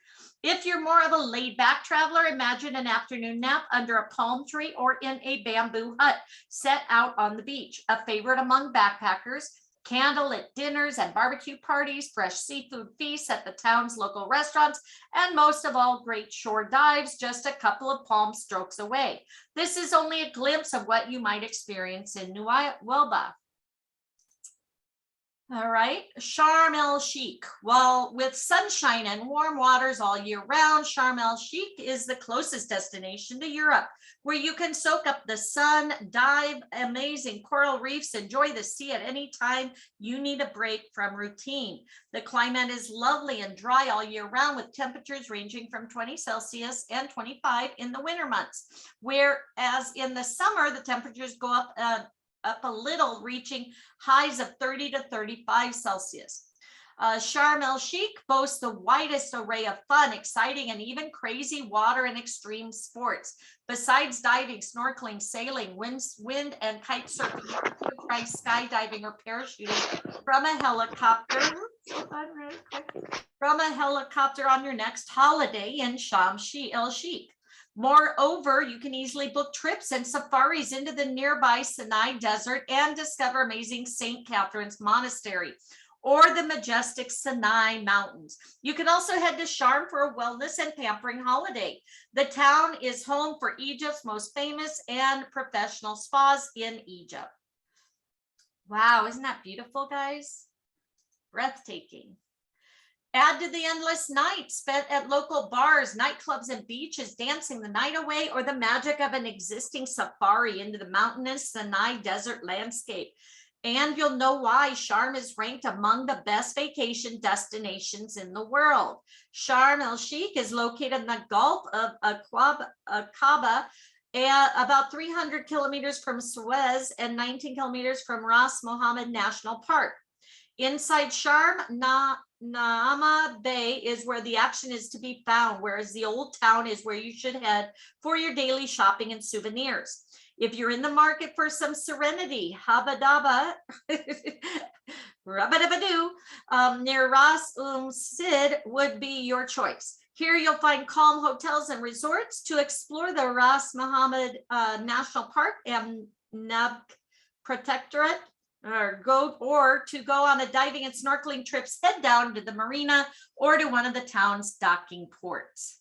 If you're more of a laid-back traveler, imagine an afternoon nap under a palm tree or in a bamboo hut set out on the beach. A favorite among backpackers, candlelit dinners and barbecue parties, fresh seafood feasts at the town's local restaurants, and most of all, great shore dives just a couple of palm strokes away. This is only a glimpse of what you might experience in Nuweiba. All right, Sharm el Sheikh. Well, with sunshine and warm waters all year round, Sharm el Sheikh is the closest destination to Europe, where you can soak up the sun, dive amazing coral reefs, enjoy the sea at any time you need a break from routine. The climate is lovely and dry all year round, with temperatures ranging from 20 Celsius and 25 in the winter months, whereas in the summer, the temperatures go up a little, reaching highs of 30 to 35 Celsius. Sharm el Sheikh boasts the widest array of fun, exciting, and even crazy water and extreme sports. Besides diving, snorkeling, sailing, wind and kite surfing, you can try skydiving or parachuting from a helicopter. From a helicopter on your next holiday in Sharm el Sheikh. Moreover, you can easily book trips and safaris into the nearby Sinai Desert and discover amazing St. Catherine's Monastery or the majestic Sinai Mountains. You can also head to Sharm for a wellness and pampering holiday. The town is home for Egypt's most famous and professional spas in Egypt. Wow, isn't that beautiful, guys? Breathtaking. Add to the endless nights spent at local bars, nightclubs, and beaches, dancing the night away, or the magic of an existing safari into the mountainous Sinai Desert landscape. And you'll know why Sharm is ranked among the best vacation destinations in the world. Sharm el Sheikh is located in the Gulf of Aqaba, about 300 kilometers from Suez and 19 kilometers from Ras Mohammed National Park. Inside Sharm, Naama Bay is where the action is to be found, whereas the old town is where you should head for your daily shopping and souvenirs. If you're in the market for some serenity, Habadaba, Rabadabadoo, near Ras Sid would be your choice. Here you'll find calm hotels and resorts. To explore the Ras Mohammed National Park and Nab Protectorate, or to go on a diving and snorkeling trips, head down to the marina or to one of the town's docking ports.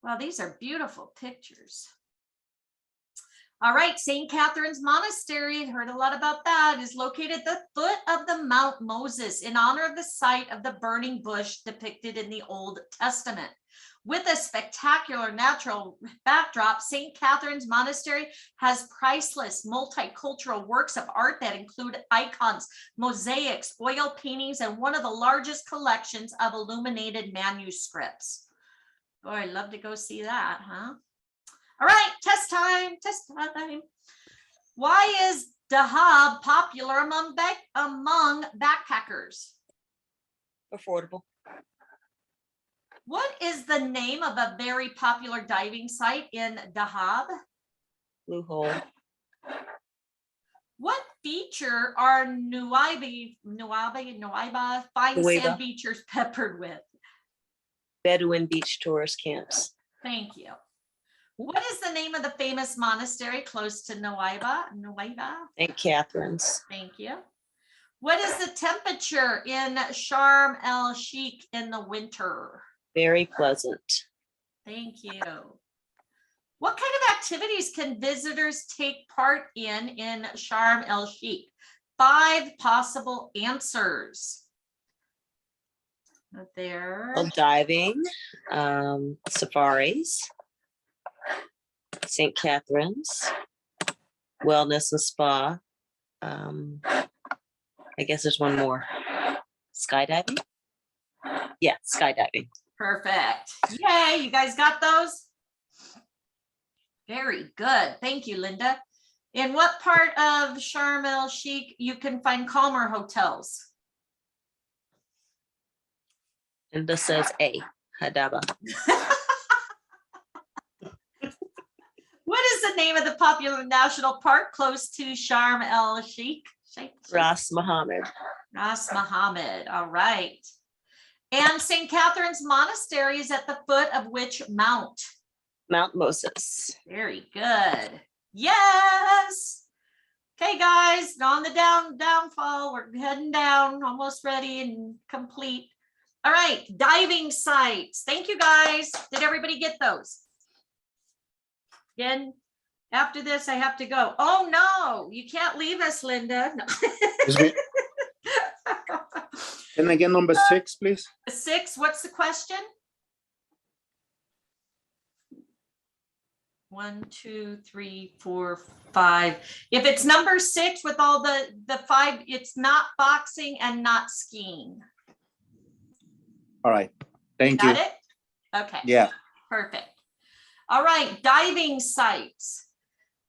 Wow, these are beautiful pictures. All right, St. Catherine's Monastery, heard a lot about that, is located at the foot of the Mount Moses in honor of the site of the burning bush depicted in the Old Testament. With a spectacular natural backdrop, St. Catherine's Monastery has priceless multicultural works of art that include icons, mosaics, oil paintings, and one of the largest collections of illuminated manuscripts. Boy, I'd love to go see that, huh? All right, test time, test time. Why is Dahab popular among backpackers? Affordable. What is the name of a very popular diving site in Dahab? Blue hole. What feature are Nuweiba fine Nuweiba. sand beaches peppered with? Bedouin beach tourist camps. Thank you. What is the name of the famous monastery close to Nuweiba? St. Catherine's. Thank you. What is the temperature in Sharm el Sheikh in the winter? Very pleasant. Thank you. What kind of activities can visitors take part in Sharm el Sheikh? 5 possible answers. There. Well, diving, safaris, St. Catherine's, wellness and spa. I guess there's one more. Skydiving? Yeah, skydiving. Perfect. Yay, you guys got those? Very good. Thank you, Linda. In what part of Sharm el Sheikh you can find calmer hotels? And this says A, Hadaba. What is the name of the popular national park close to Sharm el Sheikh? Ras Mohammed. Ras Mohammed. All right. And St. Catherine's Monastery is at the foot of which mount? Mount Moses. Very good. Yes. Okay, guys, on the downfall, we're heading down, almost ready and complete. All right, diving sites. Thank you, guys. Did everybody get those? Again, after this, I have to go. Oh, no, you can't leave us, Linda. No. Excuse me. Then again, number 6, please. 6, what's the question? 1, 2, 3, 4, 5. If it's number 6 with all the 5, it's not boxing and not skiing. All right. Thank you. Got it? Okay. Yeah. Perfect. All right, diving sites.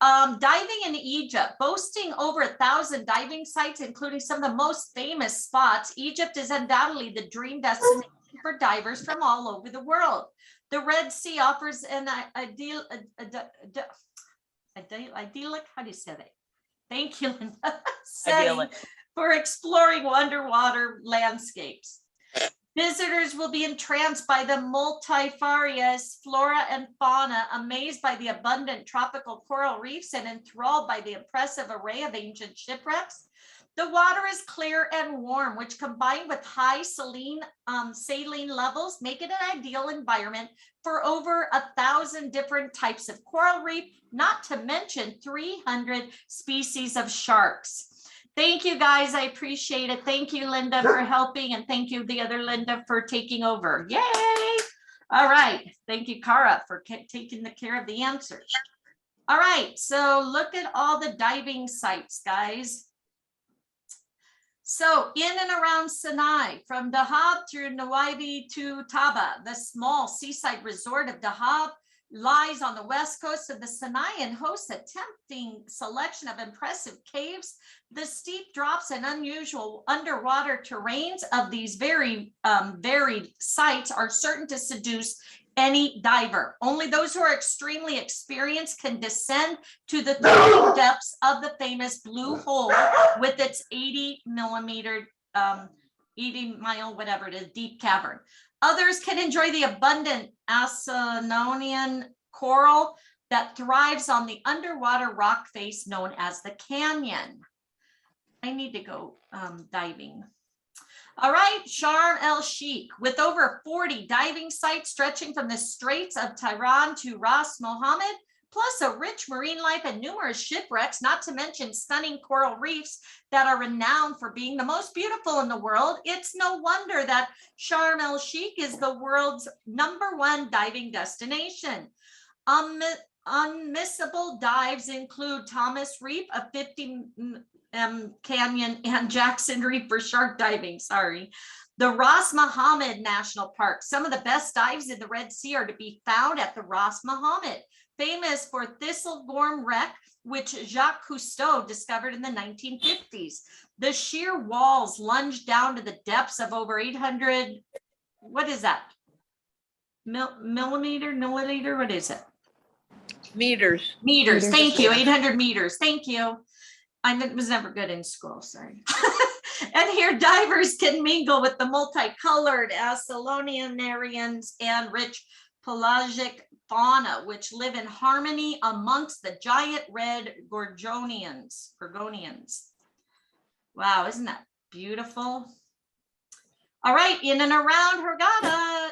Diving in Egypt, boasting over 1,000 diving sites, including some of the most famous spots. Egypt is undoubtedly the dream destination for divers from all over the world. The Red Sea offers an idyllic, how do you say that? Thank you, Linda. Setting Idyllic. for exploring underwater landscapes. Visitors will be entranced by the multifarious flora and fauna, amazed by the abundant tropical coral reefs, and enthralled by the impressive array of ancient shipwrecks. The water is clear and warm, which combined with high saline levels make it an ideal environment for over 1,000 different types of coral reef, not to mention 300 species of sharks. Thank you, guys. I appreciate it. Thank you, Linda, for helping, and thank you, the other Linda, for taking over. Yay! All right. Thank you, Cara, for taking the care of the answers. All right. So look at all the diving sites, guys. So in and around Sinai, from Dahab through Nuweibi to Taba, the small seaside resort of Dahab lies on the west coast of the Sinai and hosts a tempting selection of impressive caves. The steep drops and unusual underwater terrains of these very varied sites are certain to seduce any diver. Only those who are extremely experienced can descend to the thrilling depths of the famous Blue Hole with its 80 mile, whatever it is, deep cavern. Others can enjoy the abundant Asinonian coral that thrives on the underwater rock face known as the canyon. I need to go diving. All right, Sharm el Sheikh, with over 40 diving sites stretching from the Straits of Tehran to Ras Mohammed, plus a rich marine life and numerous shipwrecks, not to mention stunning coral reefs that are renowned for being the most beautiful in the world. It's no wonder that Sharm el Sheikh is the world's #1 diving destination. Unmissable dives include Thomas Reef, a 50 canyon, and Jackson Reef for shark diving, sorry. The Ras Mohammed National Park. Some of the best dives in the Red Sea are to be found at the Ras Mohammed, famous for Thistlegorm Wreck, which Jacques Cousteau discovered in the 1950s. The sheer walls lunge down to the depths of over 800, what is that? Milliliter, what is it? Meters. Meters, thank you, 800 meters, thank you. I was never good in school, sorry. And here divers can mingle with the multicolored Asinonians and rich pelagic fauna, which live in harmony amongst the giant red gorgonians. Wow, isn't that beautiful? All right, in and around Hurghada,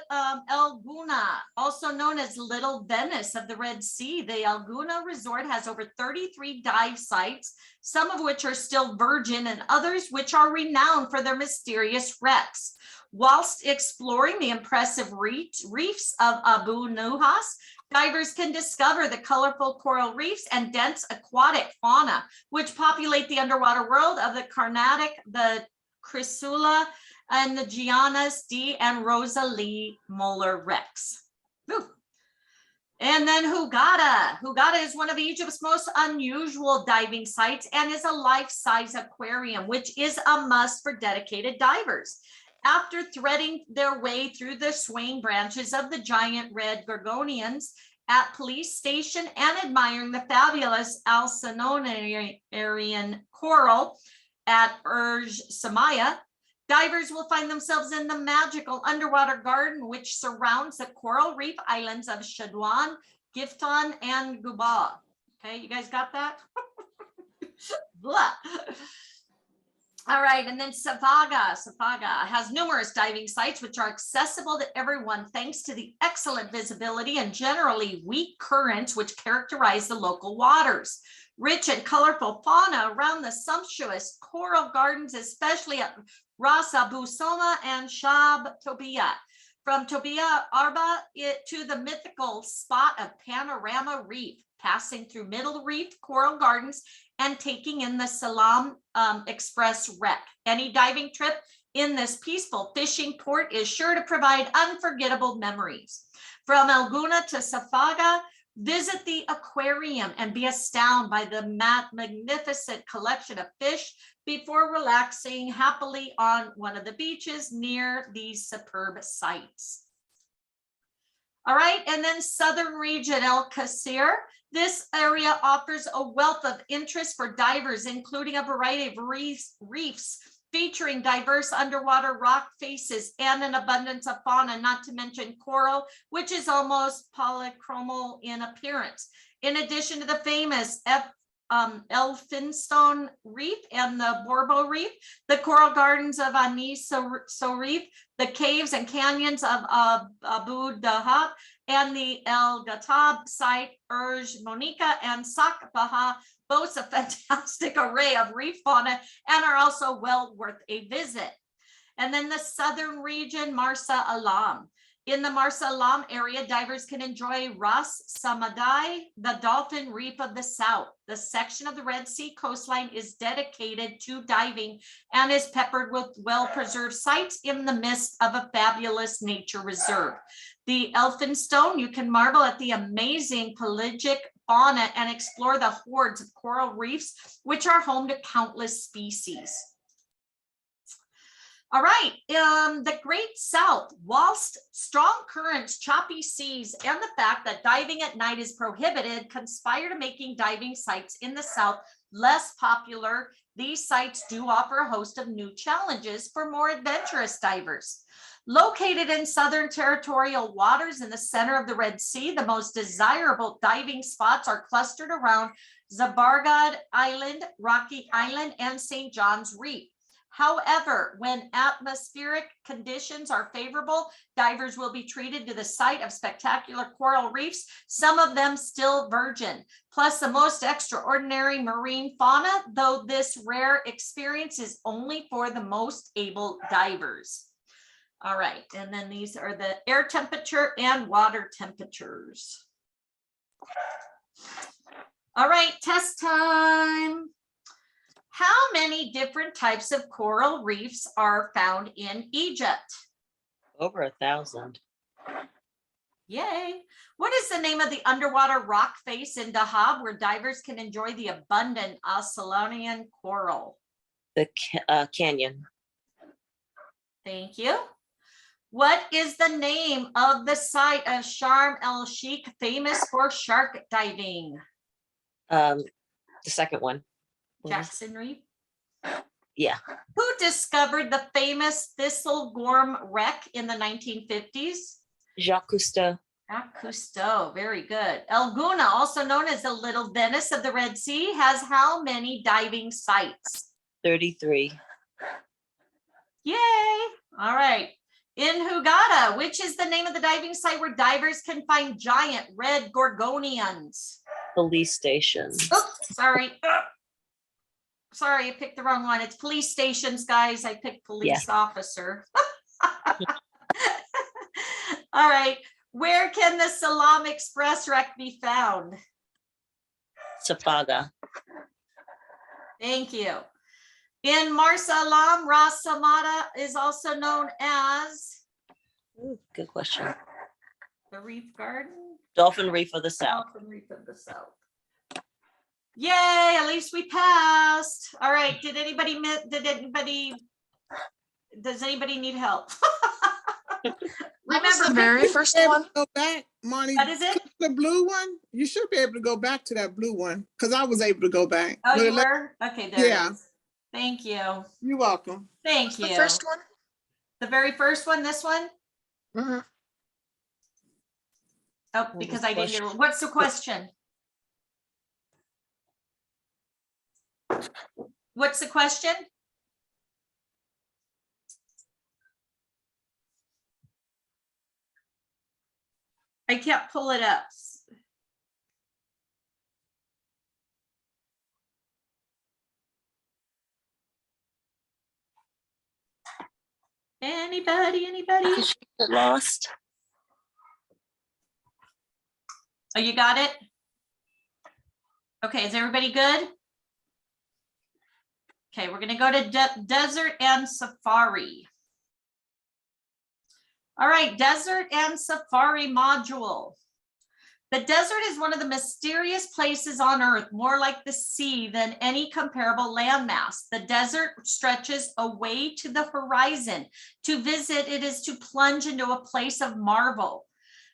El Gouna, also known as Little Venice of the Red Sea. The El Gouna Resort has over 33 dive sites, some of which are still virgin and others which are renowned for their mysterious wrecks. Whilst exploring the impressive reefs of Abu Nuhas, divers can discover the colorful coral reefs and dense aquatic fauna, which populate the underwater world of the Carnatic, the Chrysula, and the Gianna's D and Rosalie Moller wrecks. Whew. And then Hurghada. Hurghada is one of Egypt's most unusual diving sites and is a life-size aquarium, which is a must for dedicated divers. After threading their way through the swaying branches of the giant red gorgonians at police station and admiring the fabulous Asinonian coral at Urj Samaya, divers will find themselves in the magical underwater garden, which surrounds the coral reef islands of Shadwan, Gifton, and Guba. Okay, you guys got that? Blah. All right, and then Savaga has numerous diving sites which are accessible to everyone thanks to the excellent visibility and generally weak currents which characterize the local waters. Rich and colorful fauna around the sumptuous coral gardens, especially at Ras Abu Soma and Shab Tobia. From Tobia Arba to the mythical spot of Panorama Reef, passing through Middle Reef Coral Gardens and taking in the Salam Express wreck. Any diving trip in this peaceful fishing port is sure to provide unforgettable memories. From Alguna to Safaga, visit the aquarium and be astounded by the magnificent collection of fish before relaxing happily on one of the beaches near these superb sites. All right, and then southern region, El Qasir. This area offers a wealth of interest for divers, including a variety of reefs featuring diverse underwater rock faces and an abundance of fauna, not to mention coral, which is almost polychromal in appearance. In addition to the famous Elphinstone Reef and the Borbo Reef, the coral gardens of Anis Reef, the caves and canyons of Abu Dahab, and the El Ghatab site, Urj Monica, and Sak Baha boasts a fantastic array of reef fauna and are also well worth a visit. And then the southern region, Marsa Alam. In the Marsa Alam area, divers can enjoy Ras Samadai, the dolphin reef of the south. The section of the Red Sea coastline is dedicated to diving and is peppered with well-preserved sites in the midst of a fabulous nature reserve. The Elphinstone, you can marvel at the amazing pelagic fauna and explore the hordes of coral reefs, which are home to countless species. All right, the Great South, whilst strong currents, choppy seas, and the fact that diving at night is prohibited conspire to making diving sites in the South less popular. These sites do offer a host of new challenges for more adventurous divers. Located in southern territorial waters in the center of the Red Sea, the most desirable diving spots are clustered around Zabargad Island, Rocky Island, and St. John's Reef. However, when atmospheric conditions are favorable, divers will be treated to the sight of spectacular coral reefs, some of them still virgin, plus the most extraordinary marine fauna, though this rare experience is only for the most able divers. All right, and then these are the air temperature and water temperatures. All right, test time. How many different types of coral reefs are found in Egypt? Over 1,000. Yay. What is the name of the underwater rock face in Dahab where divers can enjoy the abundant Assalanian coral? The canyon. Thank you. What is the name of the site of Sharm el Sheikh famous for shark diving? The second one. Jackson Reef. Yeah. Who discovered the famous Thistle Gorm wreck in the 1950s? Jacques Cousteau. Jacques Cousteau, very good. El Gouna, also known as the Little Venice of the Red Sea, has how many diving sites? 33. Yay! All right. In Hurghada, which is the name of the diving site where divers can find giant red gorgonians? Police station. Oops, sorry. Sorry, I picked the wrong one. It's police stations, guys. I picked police officer. All right. Where can the Salam Express wreck be found? Safaga. Thank you. In Marsa Alam, Ras Samada is also known as Ooh, good question. the Reef Garden. Dolphin Reef of the South. Dolphin Reef of the South. Yay, at least we passed. All right, does anybody need help? What was Remember, the very first one? Go back, Monty. what is it? click the blue one. You should be able to go back to that blue one because I was able to go back. Oh, But you it let- were? Okay, there Yeah. it is. Thank you. You're welcome. Thank The you. first one? The very first one, this one? Mhm. Oh, because I didn't get it. What's the question? What's the question? I can't pull it up. Anybody? Get lost. Oh, you got it? Okay, is everybody good? Okay, we're gonna go to desert and safari. All right, desert and safari module. The desert is one of the mysterious places on earth, more like the sea than any comparable landmass. The desert stretches away to the horizon. To visit, it is to plunge into a place of marvel.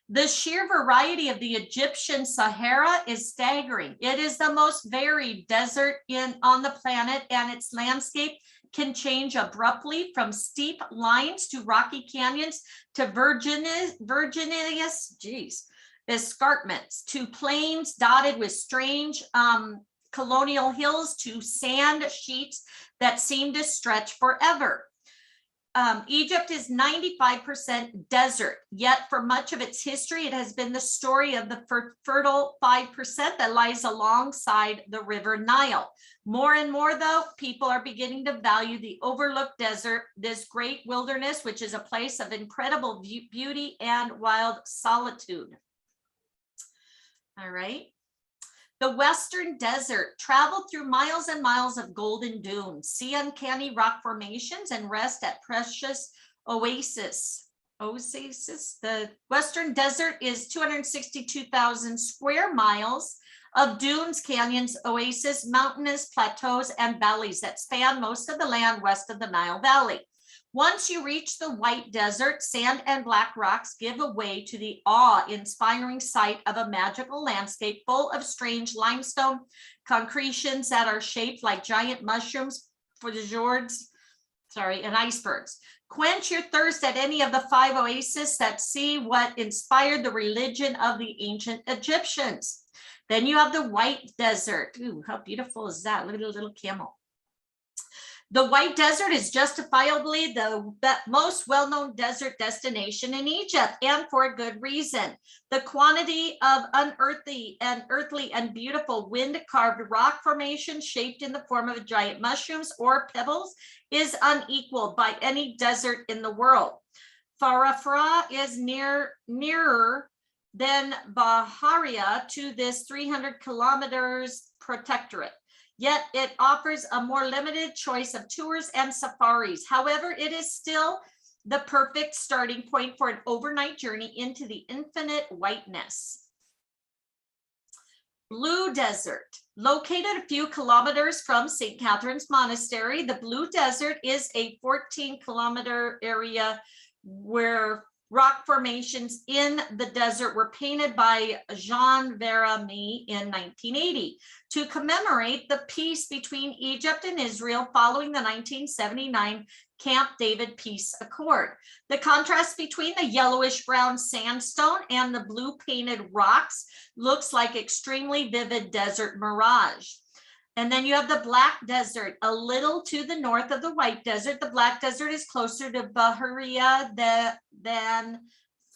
The sheer variety of the Egyptian Sahara is staggering. It is the most varied desert on the planet, and its landscape can change abruptly from steep lines to rocky canyons to vertiginous escarpments to plains dotted with strange colonial hills to sand sheets that seem to stretch forever. Egypt is 95% desert, yet for much of its history, it has been the story of the fertile 5% that lies alongside the River Nile. More and more, though, people are beginning to value the overlooked desert, this great wilderness, which is a place of incredible beauty and wild solitude. All right. The Western Desert, travel through miles and miles of golden dunes, see uncanny rock formations, and rest at precious oases. The Western Desert is 262,000 square miles of dunes, canyons, oases, mountainous plateaus, and valleys that span most of the land west of the Nile Valley. Once you reach the White Desert, sand and black rocks give way to the awe-inspiring sight of a magical landscape full of strange limestone concretions that are shaped like giant mushrooms, and icebergs. Quench your thirst at any of the 5 oases that see what inspired the religion of the ancient Egyptians. Then you have the White Desert. Ooh, how beautiful is that? Look at the little camel. The White Desert is justifiably the most well-known desert destination in Egypt, and for a good reason. The quantity of unearthly and beautiful wind-carved rock formations shaped in the form of giant mushrooms or pebbles is unequaled by any desert in the world. Farafra is nearer than Baharia to this 300 kilometers protectorate. Yet it offers a more limited choice of tours and safaris. However, it is still the perfect starting point for an overnight journey into the infinite whiteness. Blue Desert, located a few kilometers from St. Catherine's Monastery, the Blue Desert is a 14-kilometer area where rock formations in the desert were painted by Jean Veramy in 1980 to commemorate the peace between Egypt and Israel following the 1979 Camp David Peace Accord. The contrast between the yellowish brown sandstone and the blue painted rocks looks like extremely vivid desert mirage. And then you have the Black Desert, a little to the north of the White Desert. The Black Desert is closer to Baharia than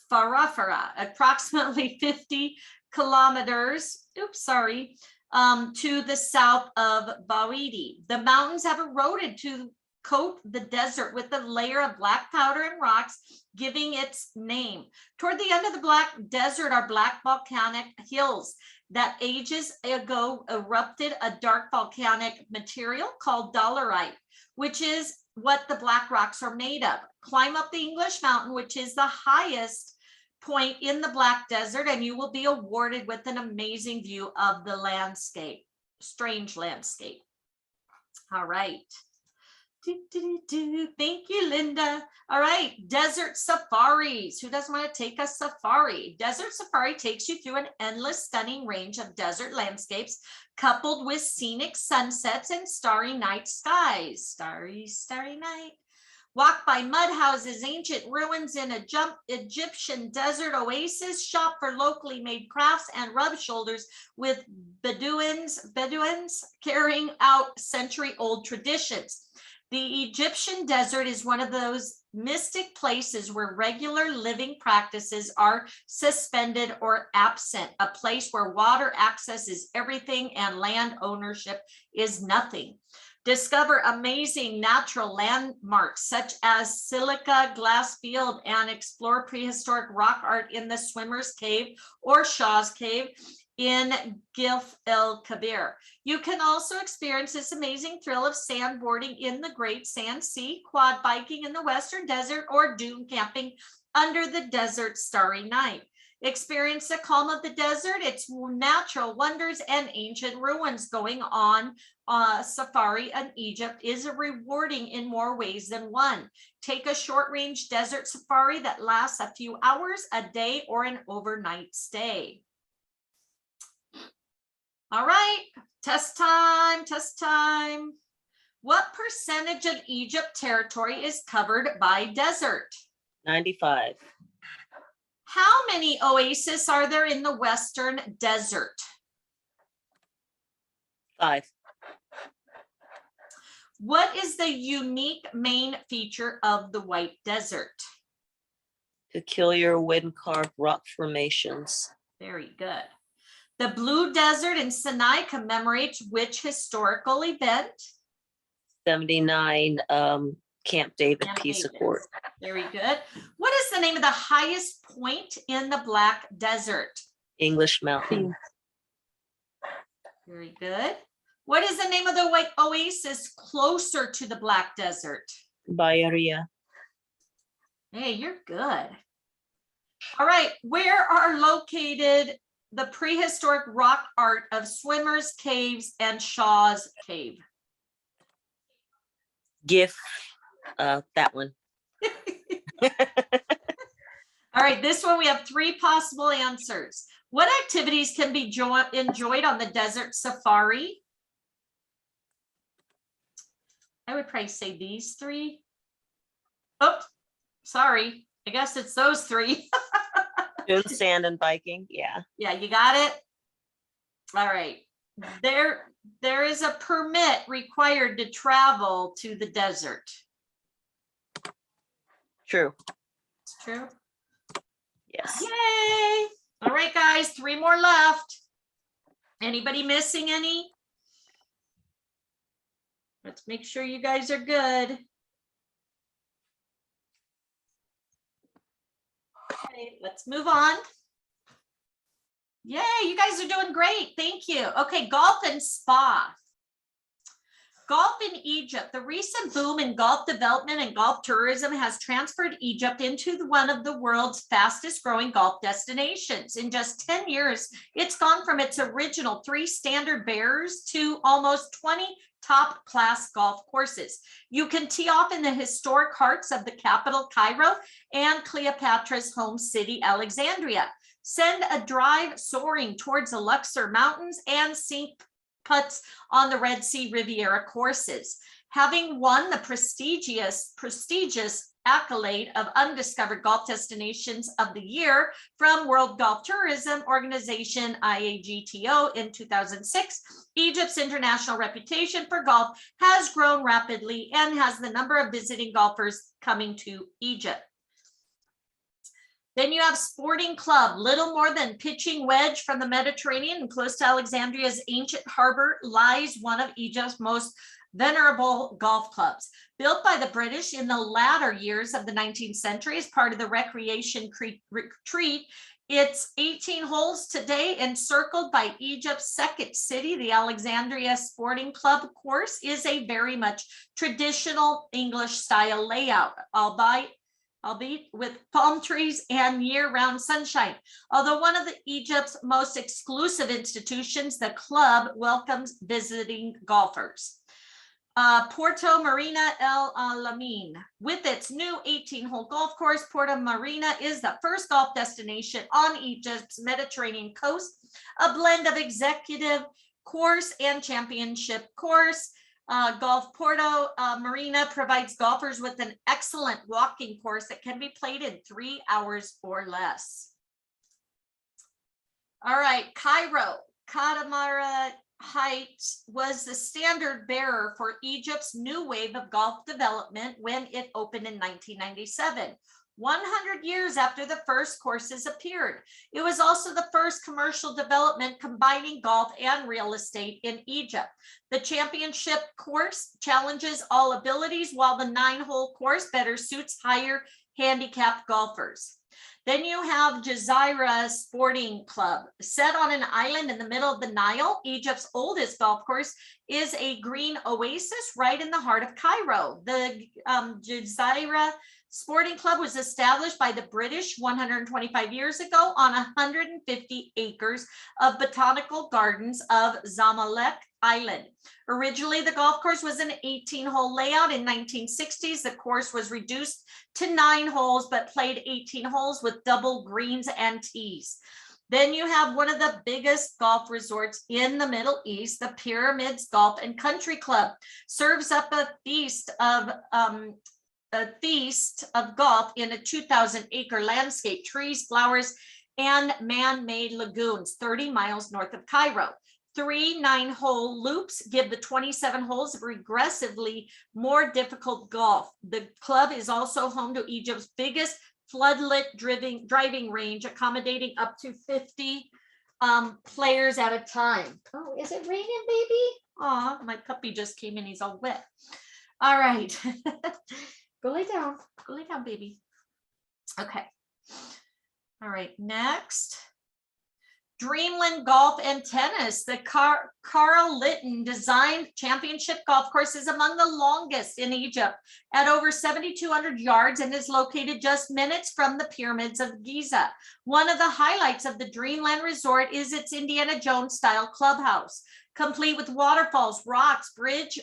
Farafara, approximately 50 kilometers, to the south of Bawidi. The mountains have eroded to coat the desert with a layer of black powder and rocks, giving its name. Toward the end of the Black Desert are black volcanic hills that ages ago erupted a dark volcanic material called dolerite, which is what the black rocks are made of. Climb up the English Mountain, which is the highest point in the Black Desert, and you will be awarded with an amazing view of the landscape, strange landscape. All right. Thank you, Linda. All right, desert safaris. Who doesn't want to take a safari? Desert safari takes you through an endless, stunning range of desert landscapes, coupled with scenic sunsets and starry night skies. Starry, starry night. Walk by mud houses, ancient ruins in a Egyptian desert oasis, shop for locally made crafts, and rub shoulders with Bedouins carrying out century-old traditions. The Egyptian desert is one of those mystic places where regular living practices are suspended or absent, a place where water access is everything and land ownership is nothing. Discover amazing natural landmarks such as Silica Glass Field and explore prehistoric rock art in the Swimmer's Cave or Shaw's Cave in Gilf El Kabir. You can also experience this amazing thrill of sandboarding in the Great Sand Sea, quad biking in the Western Desert, or dune camping under the desert starry night. Experience the calm of the desert, its natural wonders and ancient ruins. Going on safari in Egypt is rewarding in more ways than one. Take a short-range desert safari that lasts a few hours, a day, or an overnight stay. All right, test time, test time. What percentage of Egypt territory is covered by desert? 95. How many oases are there in the Western Desert? 5. What is the unique main feature of the White Desert? Peculiar wind-carved rock formations. Very good. The Blue Desert in Sinai commemorates which historical event? 79 Camp David Camp Peace David. Accord. Very good. What is the name of the highest point in the Black Desert? English Mountain. Very good. What is the name of the white oasis closer to the Black Desert? Bahia. Hey, you're good. All right, where are located the prehistoric rock art of Swimmer's Caves and Shaw's Cave? GIF. That one. All right, this one we have 3 possible answers. What activities can be enjoyed on the desert safari? I would probably say these 3. Oh, sorry. I guess it's those 3. Dune sand and biking. Yeah. Yeah, you got it. All right. There is a permit required to travel to the desert. True. It's true. Yes. Yay. All right, guys, 3 more left. Anybody missing any? Let's make sure you guys are good. Okay, let's move on. Yay, you guys are doing great. Thank you. Okay, golf and spa. Golf in Egypt. The recent boom in golf development and golf tourism has transferred Egypt into one of the world's fastest growing golf destinations. In just 10 years, it's gone from its original 3 standard bearers to almost 20 top class golf courses. You can tee off in the historic hearts of the capital, Cairo, and Cleopatra's home city, Alexandria. Send a drive soaring towards the Luxor Mountains and sink putts on the Red Sea Riviera courses. Having won the prestigious accolade of Undiscovered Golf Destinations of the Year from World Golf Tourism Organization, IAGTO, in 2006, Egypt's international reputation for golf has grown rapidly and has the number of visiting golfers coming to Egypt. Then you have Sporting Club, little more than pitching wedge from the Mediterranean and close to Alexandria's ancient harbor lies one of Egypt's most venerable golf clubs. Built by the British in the latter years of the 19th century as part of the recreation retreat, it's 18 holes today, encircled by Egypt's second city. The Alexandria Sporting Club course is a very much traditional English style layout, albeit with palm trees and year-round sunshine. Although one of Egypt's most exclusive institutions, the club welcomes visiting golfers. Porto Marina El Alamein. With its new 18-hole golf course, Porto Marina is the first golf destination on Egypt's Mediterranean coast, a blend of executive course and championship course. Golf Porto Marina provides golfers with an excellent walking course that can be played in 3 hours or less. All right, Cairo, Katamara Heights was the standard bearer for Egypt's new wave of golf development when it opened in 1997. 100 years after the first courses appeared. It was also the first commercial development combining golf and real estate in Egypt. The championship course challenges all abilities, while the 9-hole course better suits higher handicapped golfers. Then you have Jazeera Sporting Club. Set on an island in the middle of the Nile, Egypt's oldest golf course is a green oasis right in the heart of Cairo. The Jazeera Sporting Club was established by the British 125 years ago on 150 acres of botanical gardens of Zamalek Island. Originally, the golf course was an 18-hole layout. In 1960s, the course was reduced to 9 holes, but played 18 holes with double greens and tees. Then you have one of the biggest golf resorts in the Middle East, the Pyramids Golf and Country Club, serves up a feast of golf in a 2,000-acre landscape, trees, flowers, and man-made lagoons 30 miles north of Cairo. 3 9-hole loops give the 27 holes of regressively more difficult golf. The club is also home to Egypt's biggest floodlit driving range, accommodating up to 50 players at a time. Oh, is it raining, baby? Oh, my puppy just came in. He's all wet. All right. Go lay down. Go lay down, baby. Okay. All right. Next. Dreamland Golf and Tennis. The Carl Litton designed championship golf course is among the longest in Egypt at over 7,200 yards and is located just minutes from the pyramids of Giza. One of the highlights of the Dreamland Resort is its Indiana Jones style clubhouse, complete with waterfalls, rocks, bridge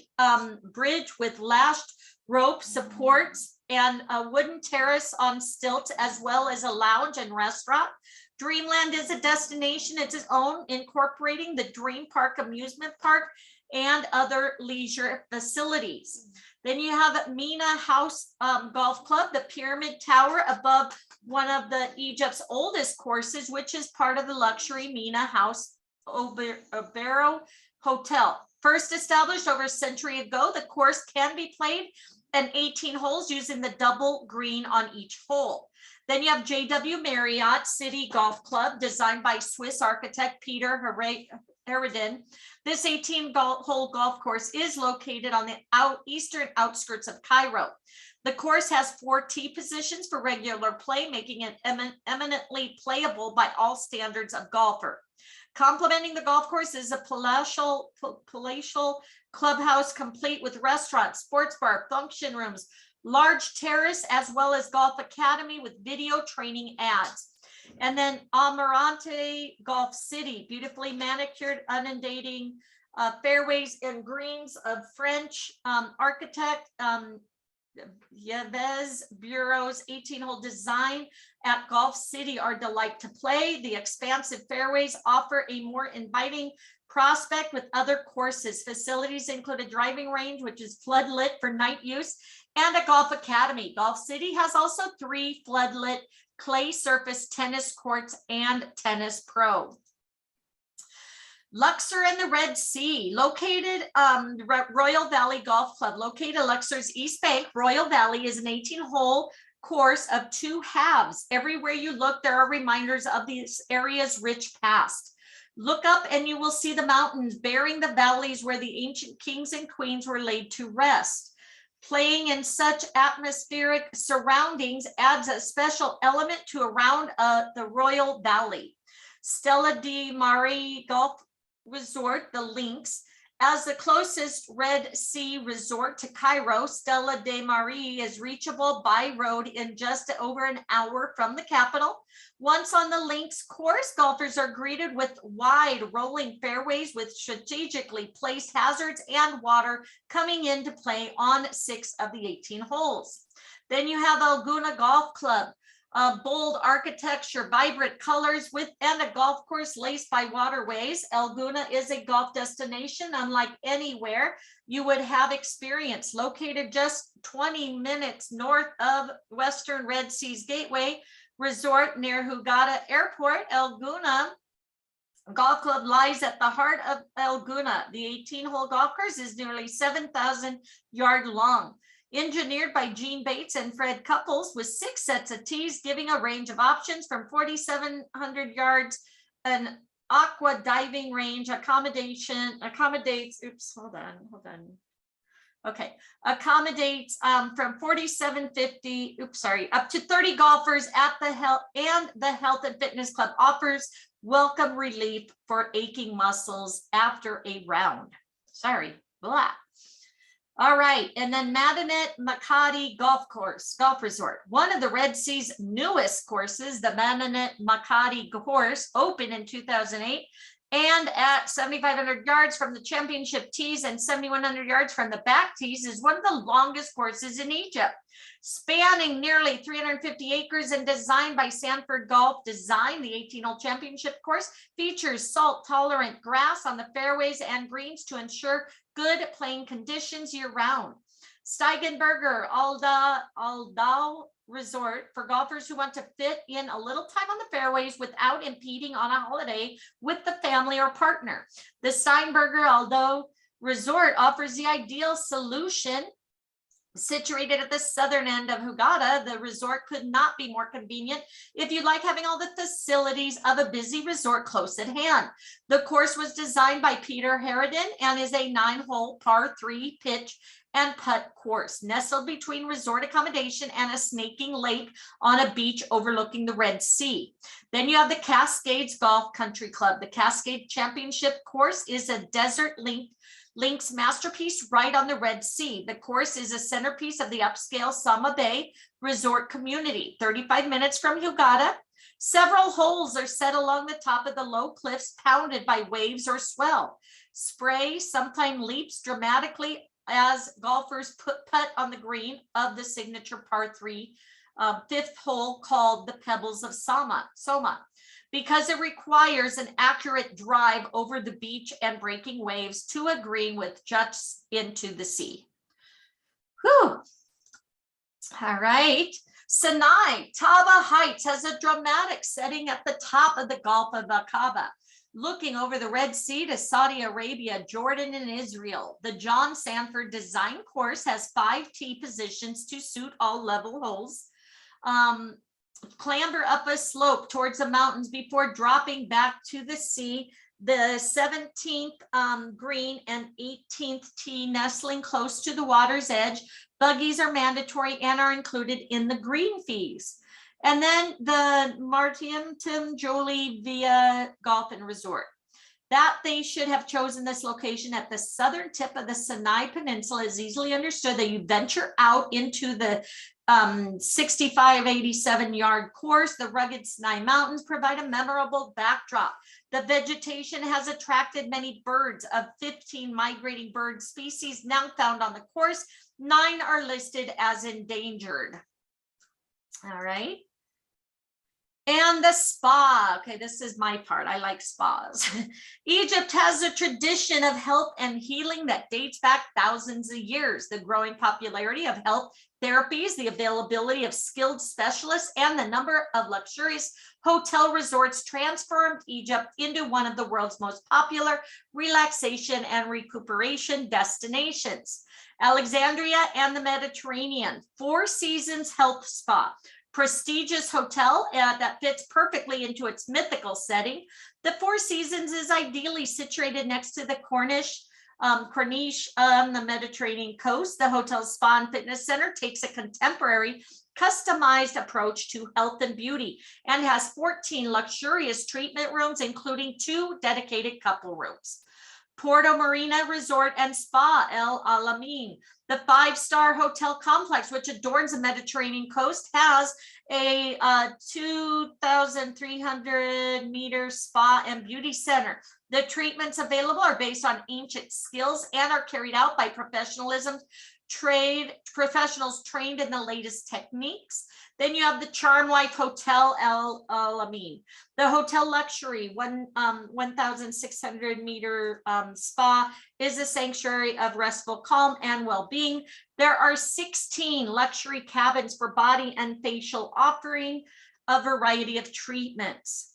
with lashed rope supports, and a wooden terrace on stilts, as well as a lounge and restaurant. Dreamland is a destination its own, incorporating the Dream Park amusement park and other leisure facilities. Then you have Mina House Golf Club, the Pyramid Tower above one of the Egypt's oldest courses, which is part of the luxury Mina House Obero Hotel. First established over a century ago, the course can be played in 18 holes using the double green on each hole. Then you have JW Marriott City Golf Club, designed by Swiss architect Peter Heredin. This 18-hole golf course is located on the eastern outskirts of Cairo. The course has 4 tee positions for regular play, making it eminently playable by all standards of golfer. Complementing the golf course is a palatial clubhouse complete with restaurant, sports bar, function rooms, large terrace, as well as golf academy with video training ads. And then Amarante Golf City, beautifully manicured, undulating fairways and greens of French architect Yves Bureau's 18-hole design at Golf City are delight to play. The expansive fairways offer a more inviting prospect with other courses. Facilities include a driving range, which is floodlit for night use, and a golf academy. Golf City has also 3 floodlit clay surface tennis courts and Tennis Pro. Luxor and the Red Sea, located Royal Valley Golf Club, located at Luxor's East Bank. Royal Valley is an 18-hole course of 2 halves. Everywhere you look, there are reminders of this area's rich past. Look up and you will see the mountains bearing the valleys where the ancient kings and queens were laid to rest. Playing in such atmospheric surroundings adds a special element to around the Royal Valley. Stella de Mare Golf Resort, the Links, as the closest Red Sea resort to Cairo, Stella de Mare is reachable by road in just over an hour from the capital. Once on the Links course, golfers are greeted with wide rolling fairways with strategically placed hazards and water coming into play on 6 of the 18 holes. Then you have Alguna Golf Club. bold architecture, vibrant colors and a golf course laced by waterways. Alguna is a golf destination unlike anywhere you would have experienced. Located just 20 minutes north of Western Red Sea's Gateway Resort near Hurghada Airport, Alguna Golf Club lies at the heart of Alguna. The 18-hole golf course is nearly 7,000 yard long. Engineered by Gene Bates and Fred Couples with 6 sets of tees, giving a range of options from 4,700 yards. An aqua diving range accommodates, oops, hold on. Okay, accommodates from 4,750, up to 30 golfers at the Health and Fitness Club offers welcome relief for aching muscles after a round. Sorry, blah. All right, and then Madanet Makati Golf Resort. One of the Red Sea's newest courses, the Madanet Makati course, opened in 2008 and at 7,500 yards from the championship tees and 7,100 yards from the back tees is one of the longest courses in Egypt. Spanning nearly 350 acres and designed by Sanford Golf Design, the 18-hole championship course features salt-tolerant grass on the fairways and greens to ensure good playing conditions year-round. Steigenberger Aldau Resort for golfers who want to fit in a little time on the fairways without impeding on a holiday with the family or partner. The Steinberger Aldau Resort offers the ideal solution. Situated at the southern end of Hurghada, the resort could not be more convenient if you like having all the facilities of a busy resort close at hand. The course was designed by Peter Harridan and is a 9-hole par 3 pitch and putt course nestled between resort accommodation and a snaking lake on a beach overlooking the Red Sea. Then you have the Cascades Golf Country Club. The Cascade Championship course is a desert links masterpiece right on the Red Sea. The course is a centerpiece of the upscale Sama Bay resort community, 35 minutes from Hurghada. Several holes are set along the top of the low cliffs, pounded by waves or swell. Spray sometimes leaps dramatically as golfers putt on the green of the signature par 3 fifth hole called the Pebbles of Soma, because it requires an accurate drive over the beach and breaking waves to a green with juts into the sea. Whew. All right. Sinai Taba Heights has a dramatic setting at the top of the Gulf of Aqaba, looking over the Red Sea to Saudi Arabia, Jordan, and Israel. The John Sanford design course has 5 tee positions to suit all level holes. Clamber up a slope towards the mountains before dropping back to the sea. The 17th green and 18th tee nestling close to the water's edge. Buggies are mandatory and are included in the green fees. And then the Martium Tim Jolie Via Golf and Resort. That they should have chosen this location at the southern tip of the Sinai Peninsula is easily understood that you venture out into the 65-87 yard course. The rugged Sinai Mountains provide a memorable backdrop. The vegetation has attracted many birds. Of 15 migrating bird species now found on the course, 9 are listed as endangered. All right. And the spa. Okay, this is my part. I like spas. Egypt has a tradition of health and healing that dates back thousands of years. The growing popularity of health therapies, the availability of skilled specialists, and the number of luxurious hotel resorts transformed Egypt into one of the world's most popular relaxation and recuperation destinations. Alexandria and the Mediterranean, 4 Seasons Health Spa. Prestigious hotel that fits perfectly into its mythical setting. The 4 Seasons is ideally situated next to the Corniche on the Mediterranean coast. The hotel's spa and fitness center takes a contemporary, customized approach to health and beauty and has 14 luxurious treatment rooms, including 2 dedicated couple rooms. Porto Marina Resort and Spa El Alamein. The 5-star hotel complex, which adorns the Mediterranean coast, has a 2,300 meter spa and beauty center. The treatments available are based on ancient skills and are carried out by professionalism professionals trained in the latest techniques. Then you have the Charm Life Hotel El Alamein. The hotel luxury 1,600 meter spa is a sanctuary of restful calm and well-being. There are 16 luxury cabins for body and facial, offering a variety of treatments.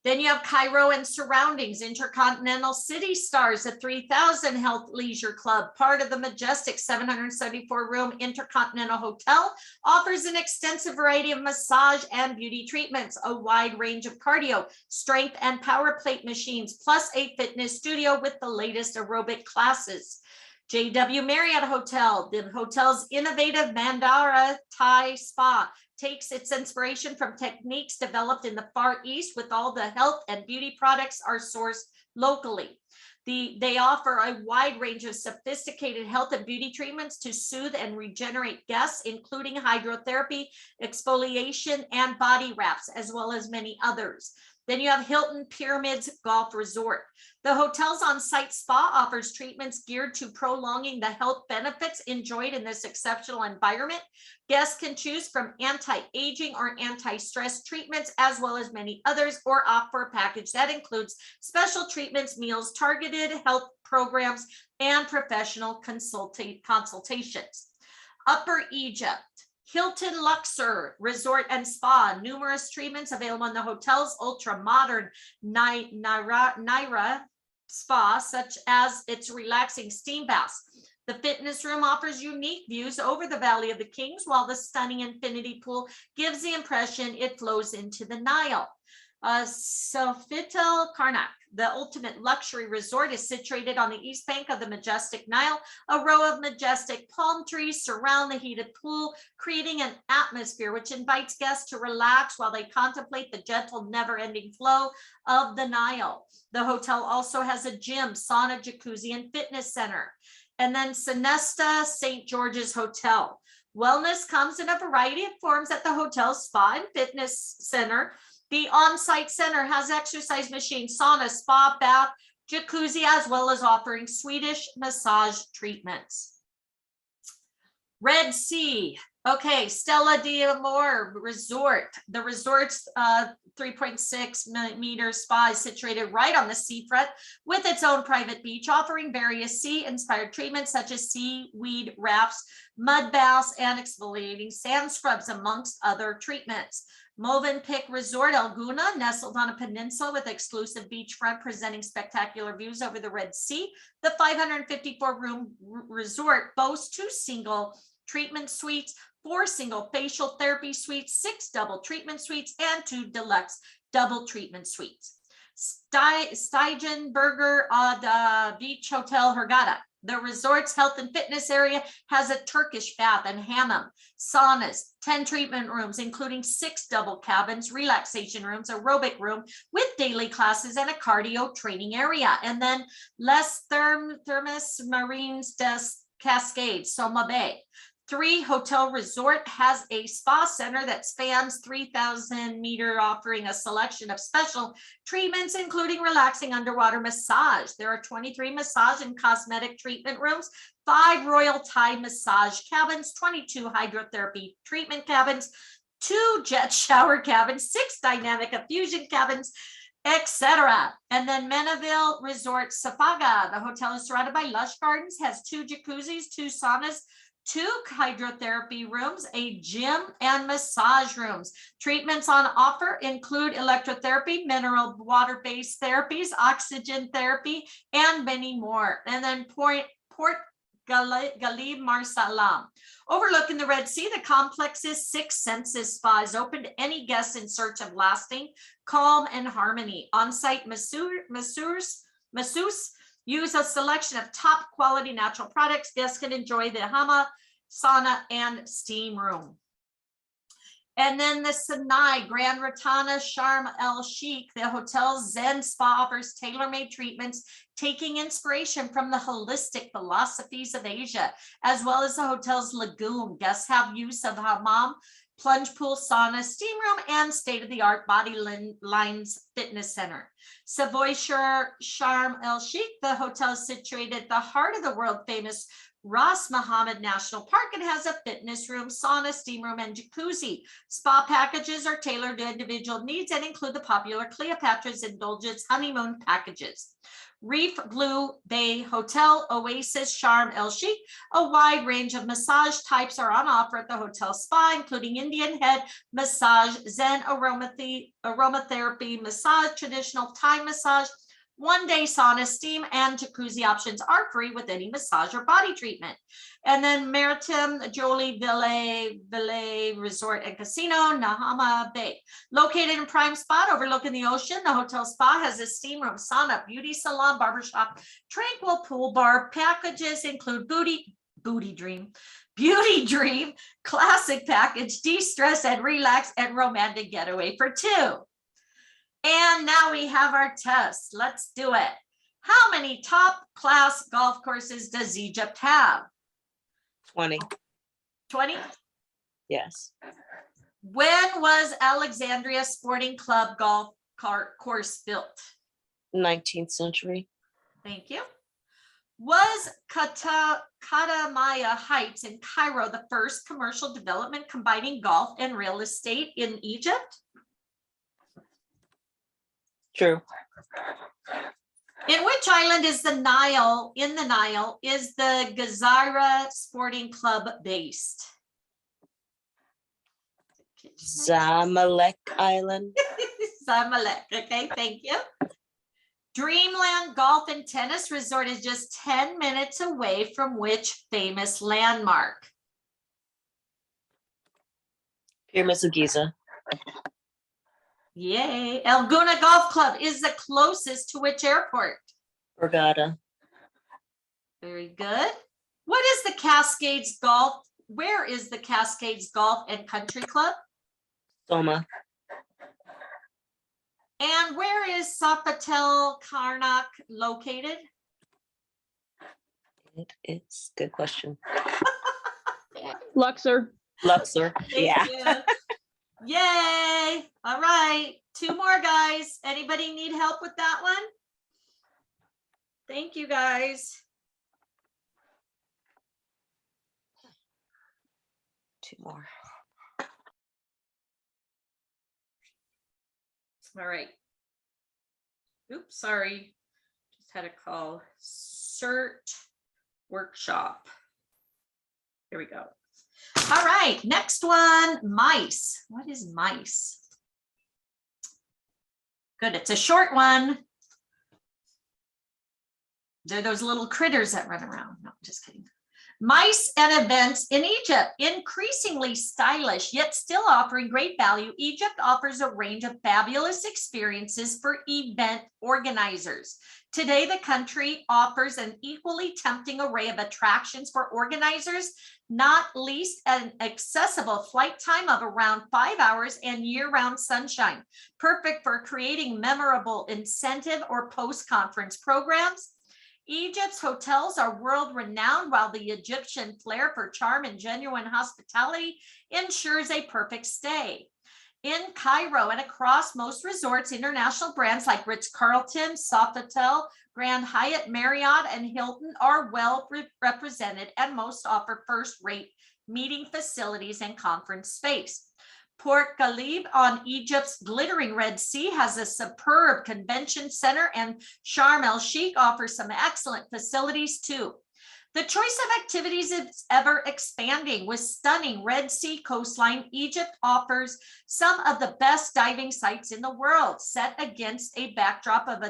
Then you have Cairo and surroundings, Intercontinental City Stars, a 3,000 health leisure club, part of the majestic 774 room Intercontinental Hotel, offers an extensive variety of massage and beauty treatments, a wide range of cardio, strength and power plate machines, plus a fitness studio with the latest aerobic classes. JW Marriott Hotel, the hotel's innovative Mandara Thai Spa, takes its inspiration from techniques developed in the Far East, with all the health and beauty products are sourced locally. They offer a wide range of sophisticated health and beauty treatments to soothe and regenerate guests, including hydrotherapy, exfoliation, and body wraps, as well as many others. Then you have Hilton Pyramids Golf Resort. The hotel's on-site spa offers treatments geared to prolonging the health benefits enjoyed in this exceptional environment. Guests can choose from anti-aging or anti-stress treatments, as well as many others, or opt for a package that includes special treatments, meals, targeted health programs, and professional consultations. Upper Egypt. Hilton Luxor Resort and Spa, numerous treatments available in the hotel's ultra-modern Naira Spa, such as its relaxing steam baths. The fitness room offers unique views over the Valley of the Kings, while the stunning infinity pool gives the impression it flows into the Nile. Sofitel Karnak, the ultimate luxury resort, is situated on the east bank of the majestic Nile. A row of majestic palm trees surround the heated pool, creating an atmosphere which invites guests to relax while they contemplate the gentle, never-ending flow of the Nile. The hotel also has a gym, sauna, jacuzzi, and fitness center. And then Sonesta St. George's Hotel. Wellness comes in a variety of forms at the hotel's spa and fitness center. The on-site center has exercise machines, sauna, spa, bath, jacuzzi, as well as offering Swedish massage treatments. Red Sea. Okay, Stella d'Amore Resort. The resort's 3.6 meter spa is situated right on the seafront with its own private beach, offering various sea-inspired treatments such as seaweed wraps, mud baths, and exfoliating sand scrubs, amongst other treatments. Movenpick Resort Alguna, nestled on a peninsula with exclusive beachfront, presenting spectacular views over the Red Sea. The 554-room resort boasts 2 single treatment suites, 4 single facial therapy suites, 6 double treatment suites, and 2 deluxe double treatment suites. Steigenberger the Beach Hotel Hurghada. The resort's health and fitness area has a Turkish bath and hammam, saunas, 10 treatment rooms, including 6 double cabins, relaxation rooms, aerobic room with daily classes, and a cardio training area. And then Les Thermes Marines des Cascades, Soma Bay. 3 Hotel Resort has a spa center that spans 3,000 meter, offering a selection of special treatments, including relaxing underwater massage. There are 23 massage and cosmetic treatment rooms, 5 Royal Thai massage cabins, 22 hydrotherapy treatment cabins, 2 jet shower cabins, 6 dynamic effusion cabins, etc. And then Menaville Resort Safaga. The hotel is surrounded by lush gardens, has 2 jacuzzis, 2 saunas, 2 hydrotherapy rooms, a gym, and massage rooms. Treatments on offer include electrotherapy, mineral water-based therapies, oxygen therapy, and many more. And then Port Galib Marsalam. Overlooking the Red Sea, the complex's 6 senses spa is open to any guest in search of lasting calm and harmony. On-site masseuse use a selection of top quality natural products. Guests can enjoy the hamam, sauna, and steam room. And then the Sinai Grand Ratana Sharm El Sheikh, the hotel's Zen spa offers tailor-made treatments, taking inspiration from the holistic philosophies of Asia, as well as the hotel's lagoon. Guests have use of hammam, plunge pool, sauna, steam room, and state-of-the-art body lines fitness center. Savoy Sharm El Sheikh, the hotel is situated at the heart of the world famous Ras Mohammed National Park and has a fitness room, sauna, steam room, and jacuzzi. Spa packages are tailored to individual needs and include the popular Cleopatra's Indulgence honeymoon packages. Reef Blue Bay Hotel, Oasis, Sharm El Sheikh. A wide range of massage types are on offer at the hotel spa, including Indian head massage, Zen aromatherapy massage, traditional Thai massage, one-day sauna, steam, and jacuzzi options are free with any massage or body treatment. And then Maritime Jolie Ville Resort and Casino, Nahama Bay. Located in prime spot overlooking the ocean, the hotel spa has a steam room, sauna, beauty salon, barbershop, tranquil pool bar. Packages include Beauty Dream, classic package, de-stress and relax, and romantic getaway for two. And now we have our test. Let's do it. How many top class golf courses does Egypt have? 20. 20? Yes. When was Alexandria Sporting Club golf course built? 19th century. Thank you. Was Katamaya Heights in Cairo the first commercial development combining golf and real estate in Egypt? True. In which island is the Nile, is the Gezira Sporting Club based? Zamalek Island. Zamalek, okay, thank you. Dreamland Golf and Tennis Resort is just 10 minutes away from which famous landmark? Pyramids of Giza. Yay. El Guna Golf Club is the closest to which airport? Borgata. Very good. What is the Cascades Golf? Where is the Cascades Golf and Country Club? Soma. And where is Sofitel Karnak located? It is. Good question. Luxor. Luxor. Thank Yeah. you. Yay. All right. Two more, guys. Anybody need help with that one? Thank you, guys. Two more. All right. Oops, sorry. Just had a call. Cert workshop. Here we go. All right, next one, mice. What is mice? Good, it's a short one. They're those little critters that run around. No, just kidding. Mice and events in Egypt, increasingly stylish, yet still offering great value. Egypt offers a range of fabulous experiences for event organizers. Today, the country offers an equally tempting array of attractions for organizers, not least an accessible flight time of around 5 hours and year-round sunshine, perfect for creating memorable incentive or post-conference programs. Egypt's hotels are world-renowned, while the Egyptian flair for charm and genuine hospitality ensures a perfect stay. In Cairo and across most resorts, international brands like Ritz-Carlton, Sofitel, Grand Hyatt, Marriott, and Hilton are well represented, and most offer first-rate meeting facilities and conference space. Port Ghalib on Egypt's glittering Red Sea has a superb convention center, and Sharm El Sheikh offers some excellent facilities too. The choice of activities is ever expanding. With stunning Red Sea coastline, Egypt offers some of the best diving sites in the world, set against a backdrop of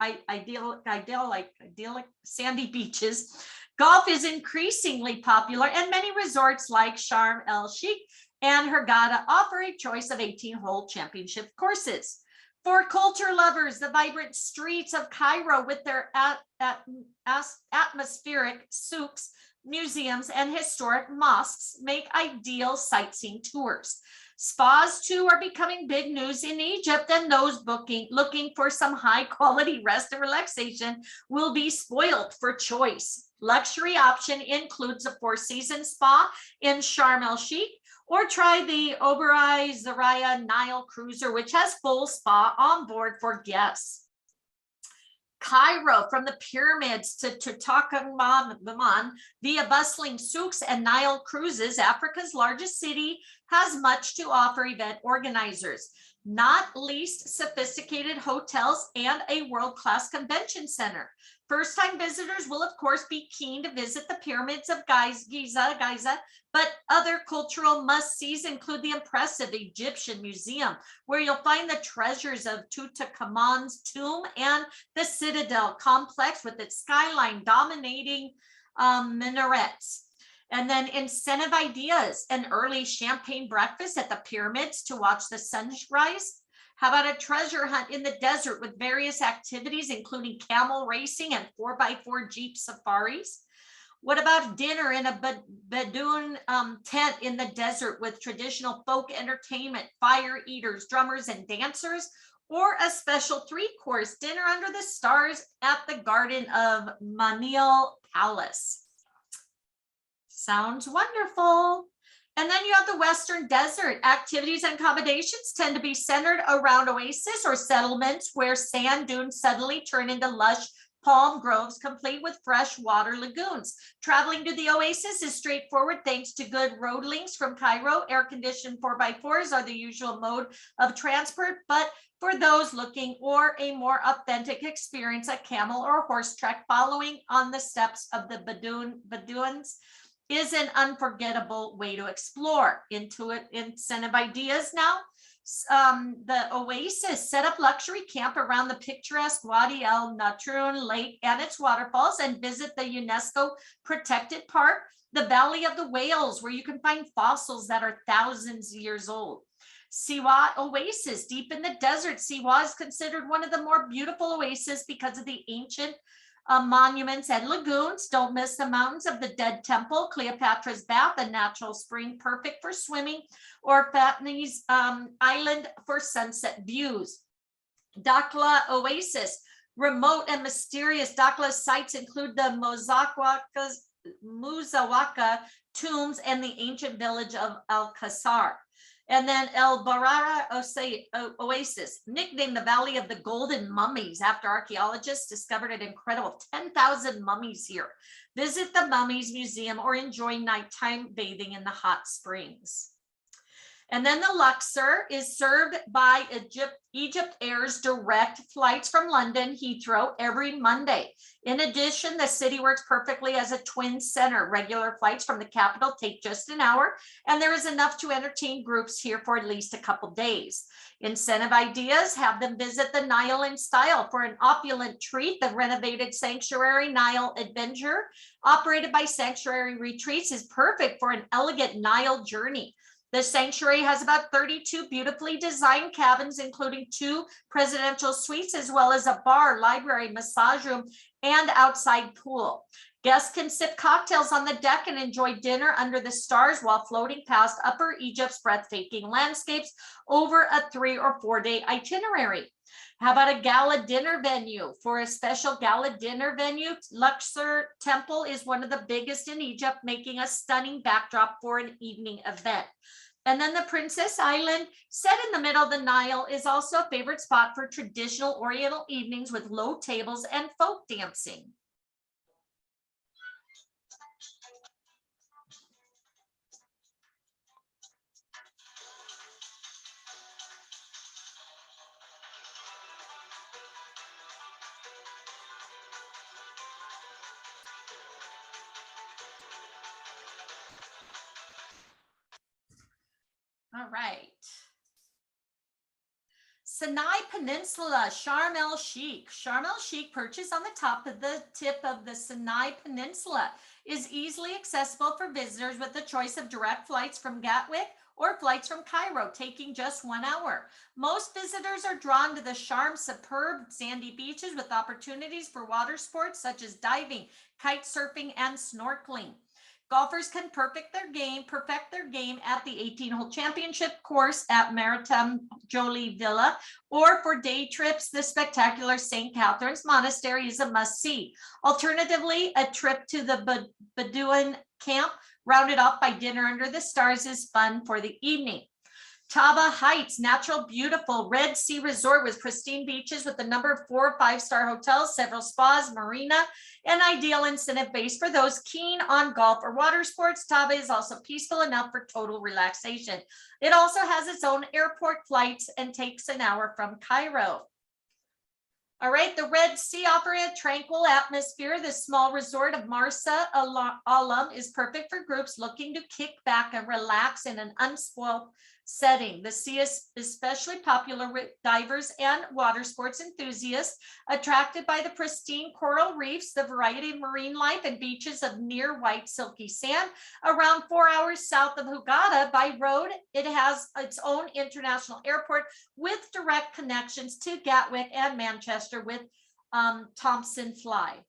idyllic sandy beaches. Golf is increasingly popular, and many resorts like Sharm El Sheikh and Hurghada offer a choice of 18-hole championship courses. For culture lovers, the vibrant streets of Cairo with their atmospheric souks, museums, and historic mosques make ideal sightseeing tours. Spas too are becoming big news in Egypt, and those looking for some high-quality rest and relaxation will be spoiled for choice. Luxury option includes a four-season spa in Sharm El Sheikh, or try the Oberoi Zaria Nile Cruiser, which has full spa on board for guests. Cairo, from the pyramids to Tutankhamun, via bustling souks and Nile cruises, Africa's largest city has much to offer event organizers, not least sophisticated hotels and a world-class convention center. First-time visitors will, of course, be keen to visit the pyramids of Giza, but other cultural must-sees include the impressive Egyptian Museum, where you'll find the treasures of Tutankhamun's tomb and the Citadel complex with its skyline dominating minarets. And then incentive ideas, an early champagne breakfast at the pyramids to watch the sunrise. How about a treasure hunt in the desert with various activities, including camel racing and 4x4 Jeep safaris? What about dinner in a Bedouin tent in the desert with traditional folk entertainment, fire eaters, drummers, and dancers? Or a special 3-course dinner under the stars at the Garden of Manil Palace? Sounds wonderful. And then you have the Western Desert. Activities and accommodations tend to be centered around oases or settlements where sand dunes suddenly turn into lush palm groves, complete with fresh water lagoons. Traveling to the oasis is straightforward thanks to good road links from Cairo. Air-conditioned 4x4s are the usual mode of transport, but for those looking for a more authentic experience, a camel or horse trek following on the steps of the Bedouins is an unforgettable way to explore. Incentive ideas now. The Oasis set up luxury camp around the picturesque Wadi El Natrun Lake and its waterfalls, and visit the UNESCO protected park, the Valley of the Whales, where you can find fossils that are thousands of years old. Siwa Oasis, deep in the desert. Siwa is considered one of the more beautiful oases because of the ancient monuments and lagoons. Don't miss the mountains of the Dead Temple, Cleopatra's Bath, a natural spring perfect for swimming, or Fatni's Island for sunset views. Dakhla Oasis, remote and mysterious. Dakhla sites include the Muzawaka tombs and the ancient village of Al-Qasar. And then El Barara Oasis, nicknamed the Valley of the Golden Mummies after archaeologists discovered an incredible 10,000 mummies here. Visit the Mummies Museum or enjoy nighttime bathing in the hot springs. And then the Luxor is served by Egypt Air's direct flights from London Heathrow every Monday. In addition, the city works perfectly as a twin center. Regular flights from the capital take just an hour, and there is enough to entertain groups here for at least a couple days. Incentive ideas, have them visit the Nile in style for an opulent treat. The renovated Sanctuary Nile Adventure, operated by Sanctuary Retreats, is perfect for an elegant Nile journey. The sanctuary has about 32 beautifully designed cabins, including 2 presidential suites, as well as a bar, library, massage room, and outside pool. Guests can sip cocktails on the deck and enjoy dinner under the stars while floating past Upper Egypt's breathtaking landscapes over a 3 or 4 day itinerary. How about a gala dinner venue? For a special gala dinner venue, Luxor Temple is one of the biggest in Egypt, making a stunning backdrop for an evening event. And then the Princess Island, set in the middle of the Nile, is also a favorite spot for traditional Oriental evenings with low tables and folk dancing. All right. Sinai Peninsula, Sharm el Sheikh. Sharm el Sheikh, perches on the top of the tip of the Sinai Peninsula, is easily accessible for visitors with the choice of direct flights from Gatwick or flights from Cairo, taking just 1 hour. Most visitors are drawn to the Sharm's superb sandy beaches with opportunities for water sports such as diving, kite surfing, and snorkeling. Golfers can perfect their game at the 18-hole championship course at Maritime Jolie Villa, or for day trips, the spectacular St. Catherine's Monastery is a must-see. Alternatively, a trip to the Bedouin camp, rounded off by dinner under the stars, is fun for the evening. Taba Heights, natural, beautiful Red Sea resort with pristine beaches with a number of 4- or 5-star hotels, several spas, marina, and ideal incentive base for those keen on golf or water sports. Taba is also peaceful enough for total relaxation. It also has its own airport flights and takes an hour from Cairo. All right, the Red Sea offers a tranquil atmosphere. The small resort of Marsa Alam is perfect for groups looking to kick back and relax in an unspoiled setting. The sea is especially popular with divers and water sports enthusiasts, attracted by the pristine coral reefs, the variety of marine life, and beaches of near white silky sand. Around 4 hours south of Hurghada by road, it has its own international airport with direct connections to Gatwick and Manchester with Thompson Fly.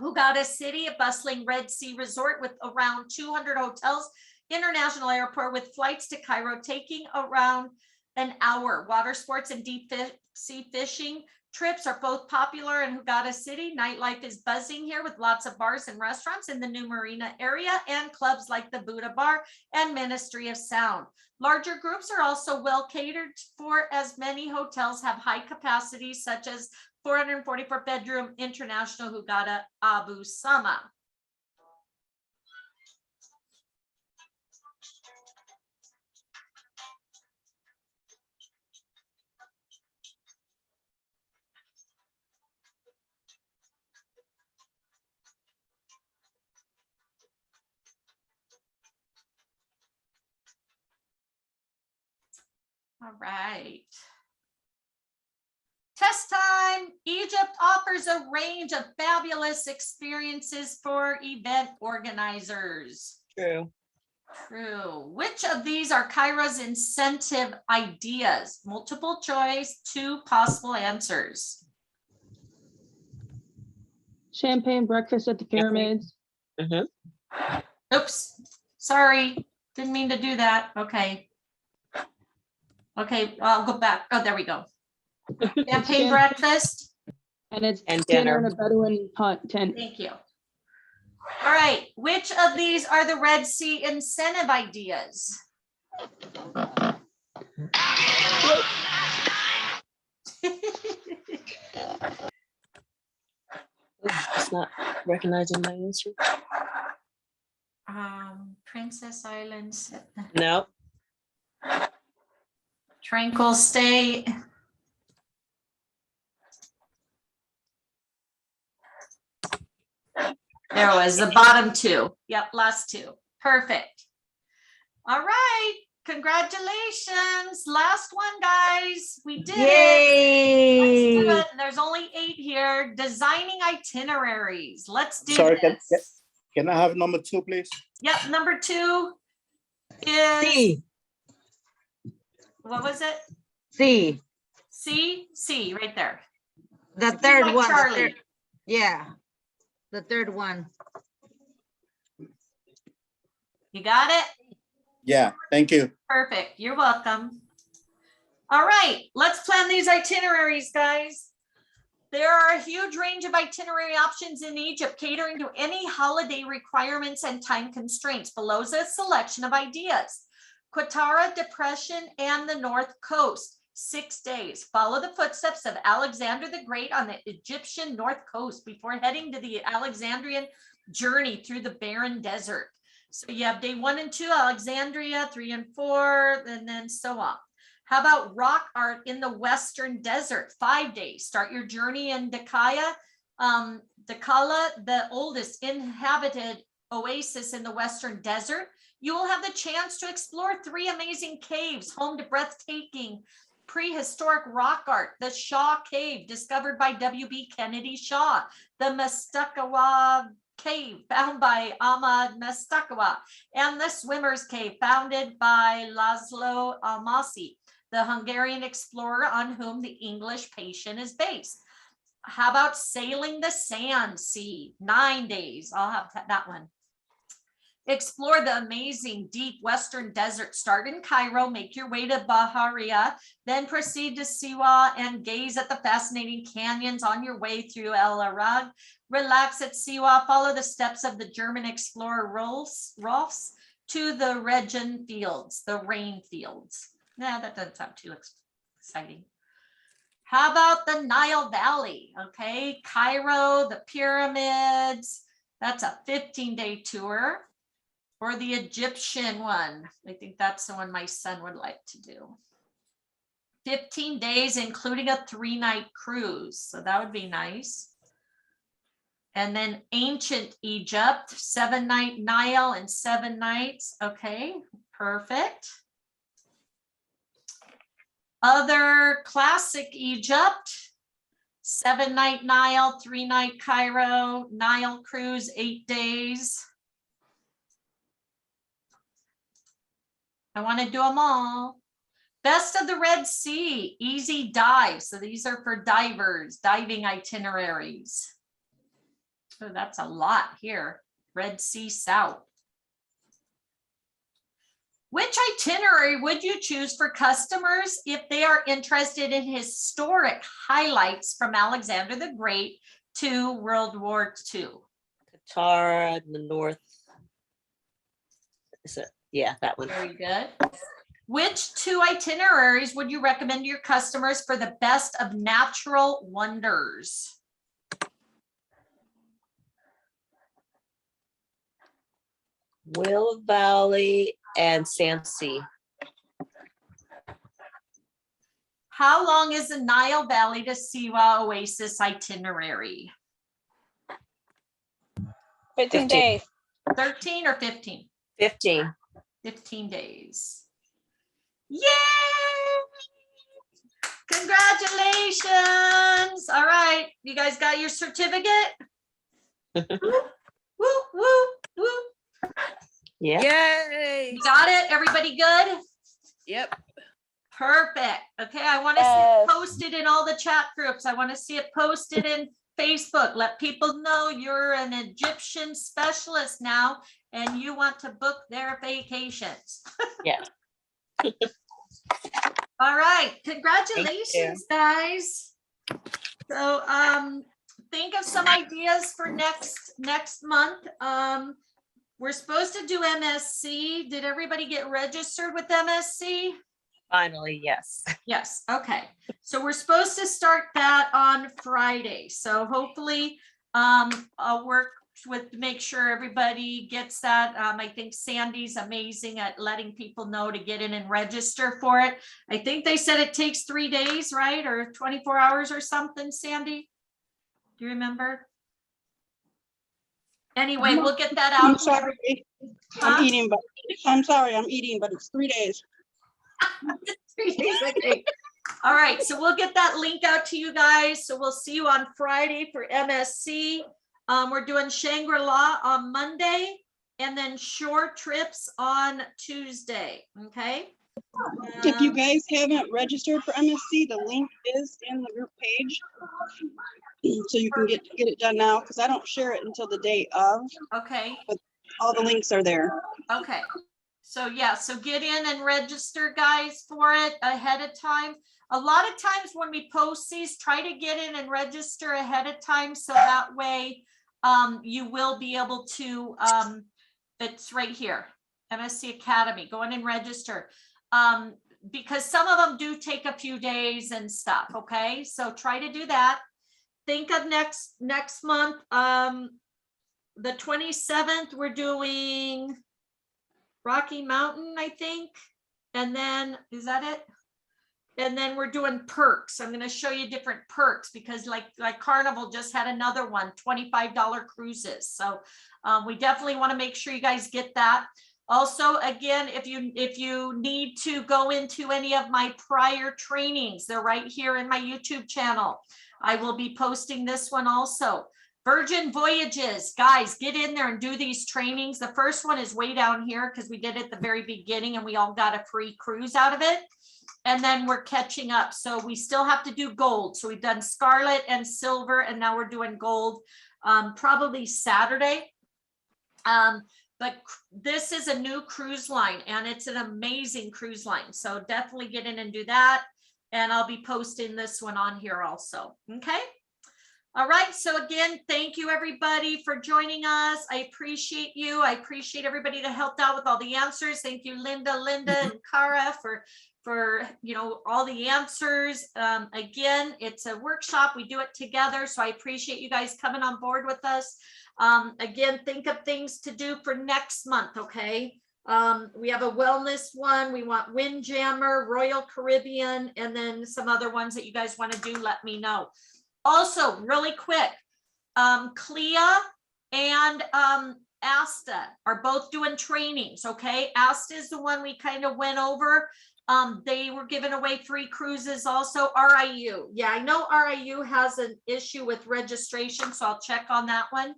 Hurghada City, a bustling Red Sea resort with around 200 hotels, international airport with flights to Cairo taking around an hour. Water sports and deep sea fishing trips are both popular in Hurghada City. Nightlife is buzzing here with lots of bars and restaurants in the new marina area and clubs like the Buddha Bar and Ministry of Sound. Larger groups are also well catered for, as many hotels have high capacities such as 444 bedroom International Hurghada Abu Sama. All right. Test time. Egypt offers a range of fabulous experiences for event organizers. True. True. Which of these are Cairo's incentive ideas? Multiple choice, 2 possible answers. Champagne breakfast at the pyramids. Oops, sorry, didn't mean to do that. Okay. Okay, I'll go back. Oh, there we go. Champagne breakfast. And it's And dinner in dinner. a Bedouin tent. Thank you. All right, which of these are the Red Sea incentive ideas? It's not recognizing my answer. Princess Islands, No. tranquil stay. There was the bottom 2. Yep, last 2. Perfect. All right, congratulations. Last one, guys. We did it. Let's do it. There's only 8 here. Designing itineraries. Let's do Sorry, this. can I have number 2, please? Yep, number 2 is C. What was it? C. C, right there. The C third like one. the Charlie. third- Yeah. The third one. You got it? Yeah, thank you. Perfect. You're welcome. All right, let's plan these itineraries, guys. There are a huge range of itinerary options in Egypt, catering to any holiday requirements and time constraints. Below is a selection of ideas. Qattara Depression and the North Coast, 6 days. Follow the footsteps of Alexander the Great on the Egyptian North Coast before heading to the Alexandrian journey through the barren desert. So you have day 1 and 2, Alexandria, 3 and 4, and then so on. How about rock art in the Western Desert? 5 days. Start your journey in Dakaya. Dakala, the oldest inhabited oasis in the Western Desert. You will have the chance to explore 3 amazing caves, home to breathtaking prehistoric rock art. The Shaw Cave, discovered by W.B. Kennedy Shaw. The Mestakawa Cave, found by Ahmad Mestakawa. And the Swimmer's Cave, founded by Laszlo Almasi, the Hungarian explorer on whom the English Patient is based. How about sailing the Sand Sea? 9 days. I'll have that one. Explore the amazing deep Western Desert. Start in Cairo, make your way to Baharia, then proceed to Siwa and gaze at the fascinating canyons on your way through El Arad. Relax at Siwa, follow the steps of the German explorer Rolfs to the Regen fields, the rain fields. Nah, that doesn't sound too exciting. How about the Nile Valley? Okay, Cairo, the pyramids. That's a 15-day tour. Or the Egyptian one. I think that's the one my son would like to do. 15 days, including a 3-night cruise. So that would be nice. And then ancient Egypt, 7-night Nile and 7 nights. Okay, perfect. Other classic Egypt, 7-night Nile, 3-night Cairo, Nile cruise, 8 days. I want to do them all. Best of the Red Sea, easy dive. So these are for divers, diving itineraries. So that's a lot here. Red Sea South. Which itinerary would you choose for customers if they are interested in historic highlights from Alexander the Great to World War II? Qatar, the north. Is it? Yeah, that one. Very good. Which 2 itineraries would you recommend to your customers for the best of natural wonders? Will Valley and Sandsea. How long is the Nile Valley to Siwa Oasis itinerary? 15 days. 13 or 15? 15. 15 days. Yay! Congratulations. All right. You guys got your certificate? Woo, woo, woo. Yeah. Yay. You got it? Everybody good? Yep. Perfect. Okay, I want to see it posted in all the chat groups. I want to see it posted in Facebook. Let people know you're an Egyptian specialist now and you want to book their vacations. Yeah. All right, congratulations, guys. So think of some ideas for next month. We're supposed to do MSC. Did everybody get registered with MSC? Finally, yes. Yes, okay. So we're supposed to start that on Friday. So hopefully I'll work with, make sure everybody gets that. I think Sandy's amazing at letting people know to get in and register for it. I think they said it takes 3 days, right? Or 24 hours or something, Sandy? Do you remember? Anyway, we'll get that out. I'm sorry. Huh? I'm eating, but I'm sorry, I'm eating, but it's 3 days. 3 days, okay. All right, so we'll get that link out to you guys. So we'll see you on Friday for MSC. We're doing Shangri-La on Monday and then short trips on Tuesday, okay? If you guys haven't registered for MSC, the link is in the group page. So you can get it done now, because I don't share it until the day of. Okay, All the links are there. okay. So yeah, so get in and register, guys, for it ahead of time. A lot of times when we post these, try to get in and register ahead of time, so that way you will be able to, it's right here, MSC Academy, go in and register. Because some of them do take a few days and stuff, okay? So try to do that. Think of next month, the 27th, we're doing Rocky Mountain, I think. And then, is that it? And then we're doing perks. I'm going to show you different perks because like Carnival just had another one, $25 cruises. So we definitely want to make sure you guys get that. Also, again, if you need to go into any of my prior trainings, they're right here in my YouTube channel. I will be posting this one also. Virgin Voyages, guys, get in there and do these trainings. The first one is way down here because we did it at the very beginning and we all got a free cruise out of it. And then we're catching up. So we still have to do gold. So we've done scarlet and silver, and now we're doing gold probably Saturday. But this is a new cruise line and it's an amazing cruise line. So definitely get in and do that. And I'll be posting this one on here also. Okay. All right. So again, thank you everybody for joining us. I appreciate you. I appreciate everybody that helped out with all the answers. Thank you, Linda, and Cara for for, you know, all the answers. Again, it's a workshop. We do it together. So I appreciate you guys coming on board with us. Again, think of things to do for next month, okay? We have a wellness one. We want Windjammer, Royal Caribbean, and then some other ones that you guys want to do, let me know. Also, really quick, Clea and Asta are both doing trainings, okay? Asta is the one we kind of went over. They were giving away free cruises also. RIU, yeah, I know RIU has an issue with registration, so I'll check on that one.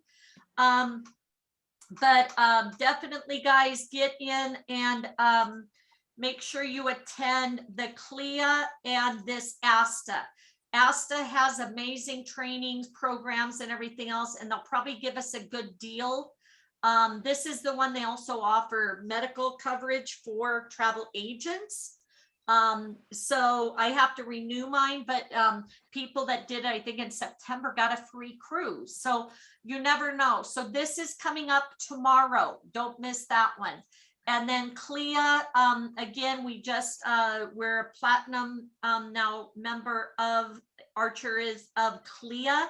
But definitely, guys, get in and make sure you attend the Clea and this Asta. Asta has amazing trainings, programs, and everything else, and they'll probably give us a good deal. This is the one they also offer medical coverage for travel agents. So I have to renew mine, but people that did it, I think in September, got a free cruise. So you never know. So this is coming up tomorrow. Don't miss that one. And then Clea, again, we just, we're a platinum now member of Archer is of Clea.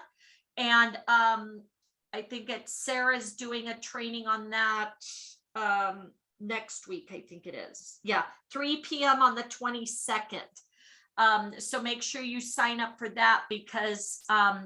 And I think it's Sarah's doing a training on that next week, I think it is. Yeah, 3 p.m. on the 22nd. So make sure you sign up for that because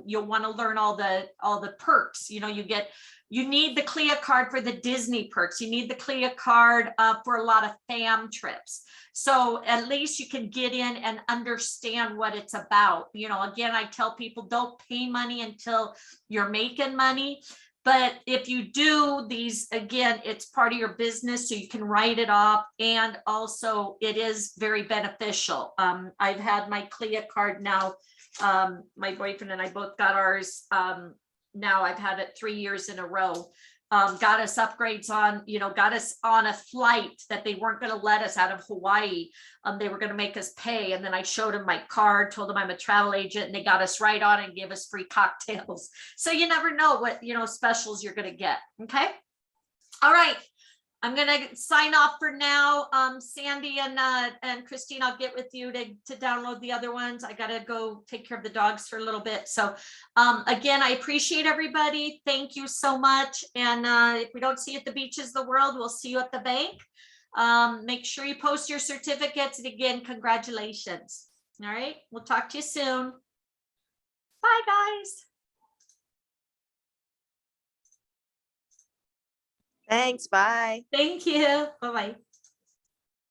you'll want to learn all the perks. You know, you need the Clea card for the Disney perks. You need the Clea card for a lot of fam trips. So at least you can get in and understand what it's about. You know, again, I tell people don't pay money until you're making money. But if you do these, again, it's part of your business, so you can write it off. And also it is very beneficial. I've had my Clea card now. My boyfriend and I both got ours. Now I've had it 3 years in a row. Got us upgrades on, you know, got us on a flight that they weren't going to let us out of Hawaii. They were going to make us pay. And then I showed them my card, told them I'm a travel agent, and they got us right on and gave us free cocktails. So you never know what, you know, specials you're going to get. Okay. All right. I'm going to sign off for now. Sandy and Christine, I'll get with you to download the other ones. I got to go take care of the dogs for a little bit. So again, I appreciate everybody. Thank you so much. And if we don't see you at the beaches of the world, we'll see you at the bank. Make sure you post your certificates. And again, congratulations. All right. We'll talk to you soon. Bye, guys. Thanks. Bye. Thank you. Bye-bye.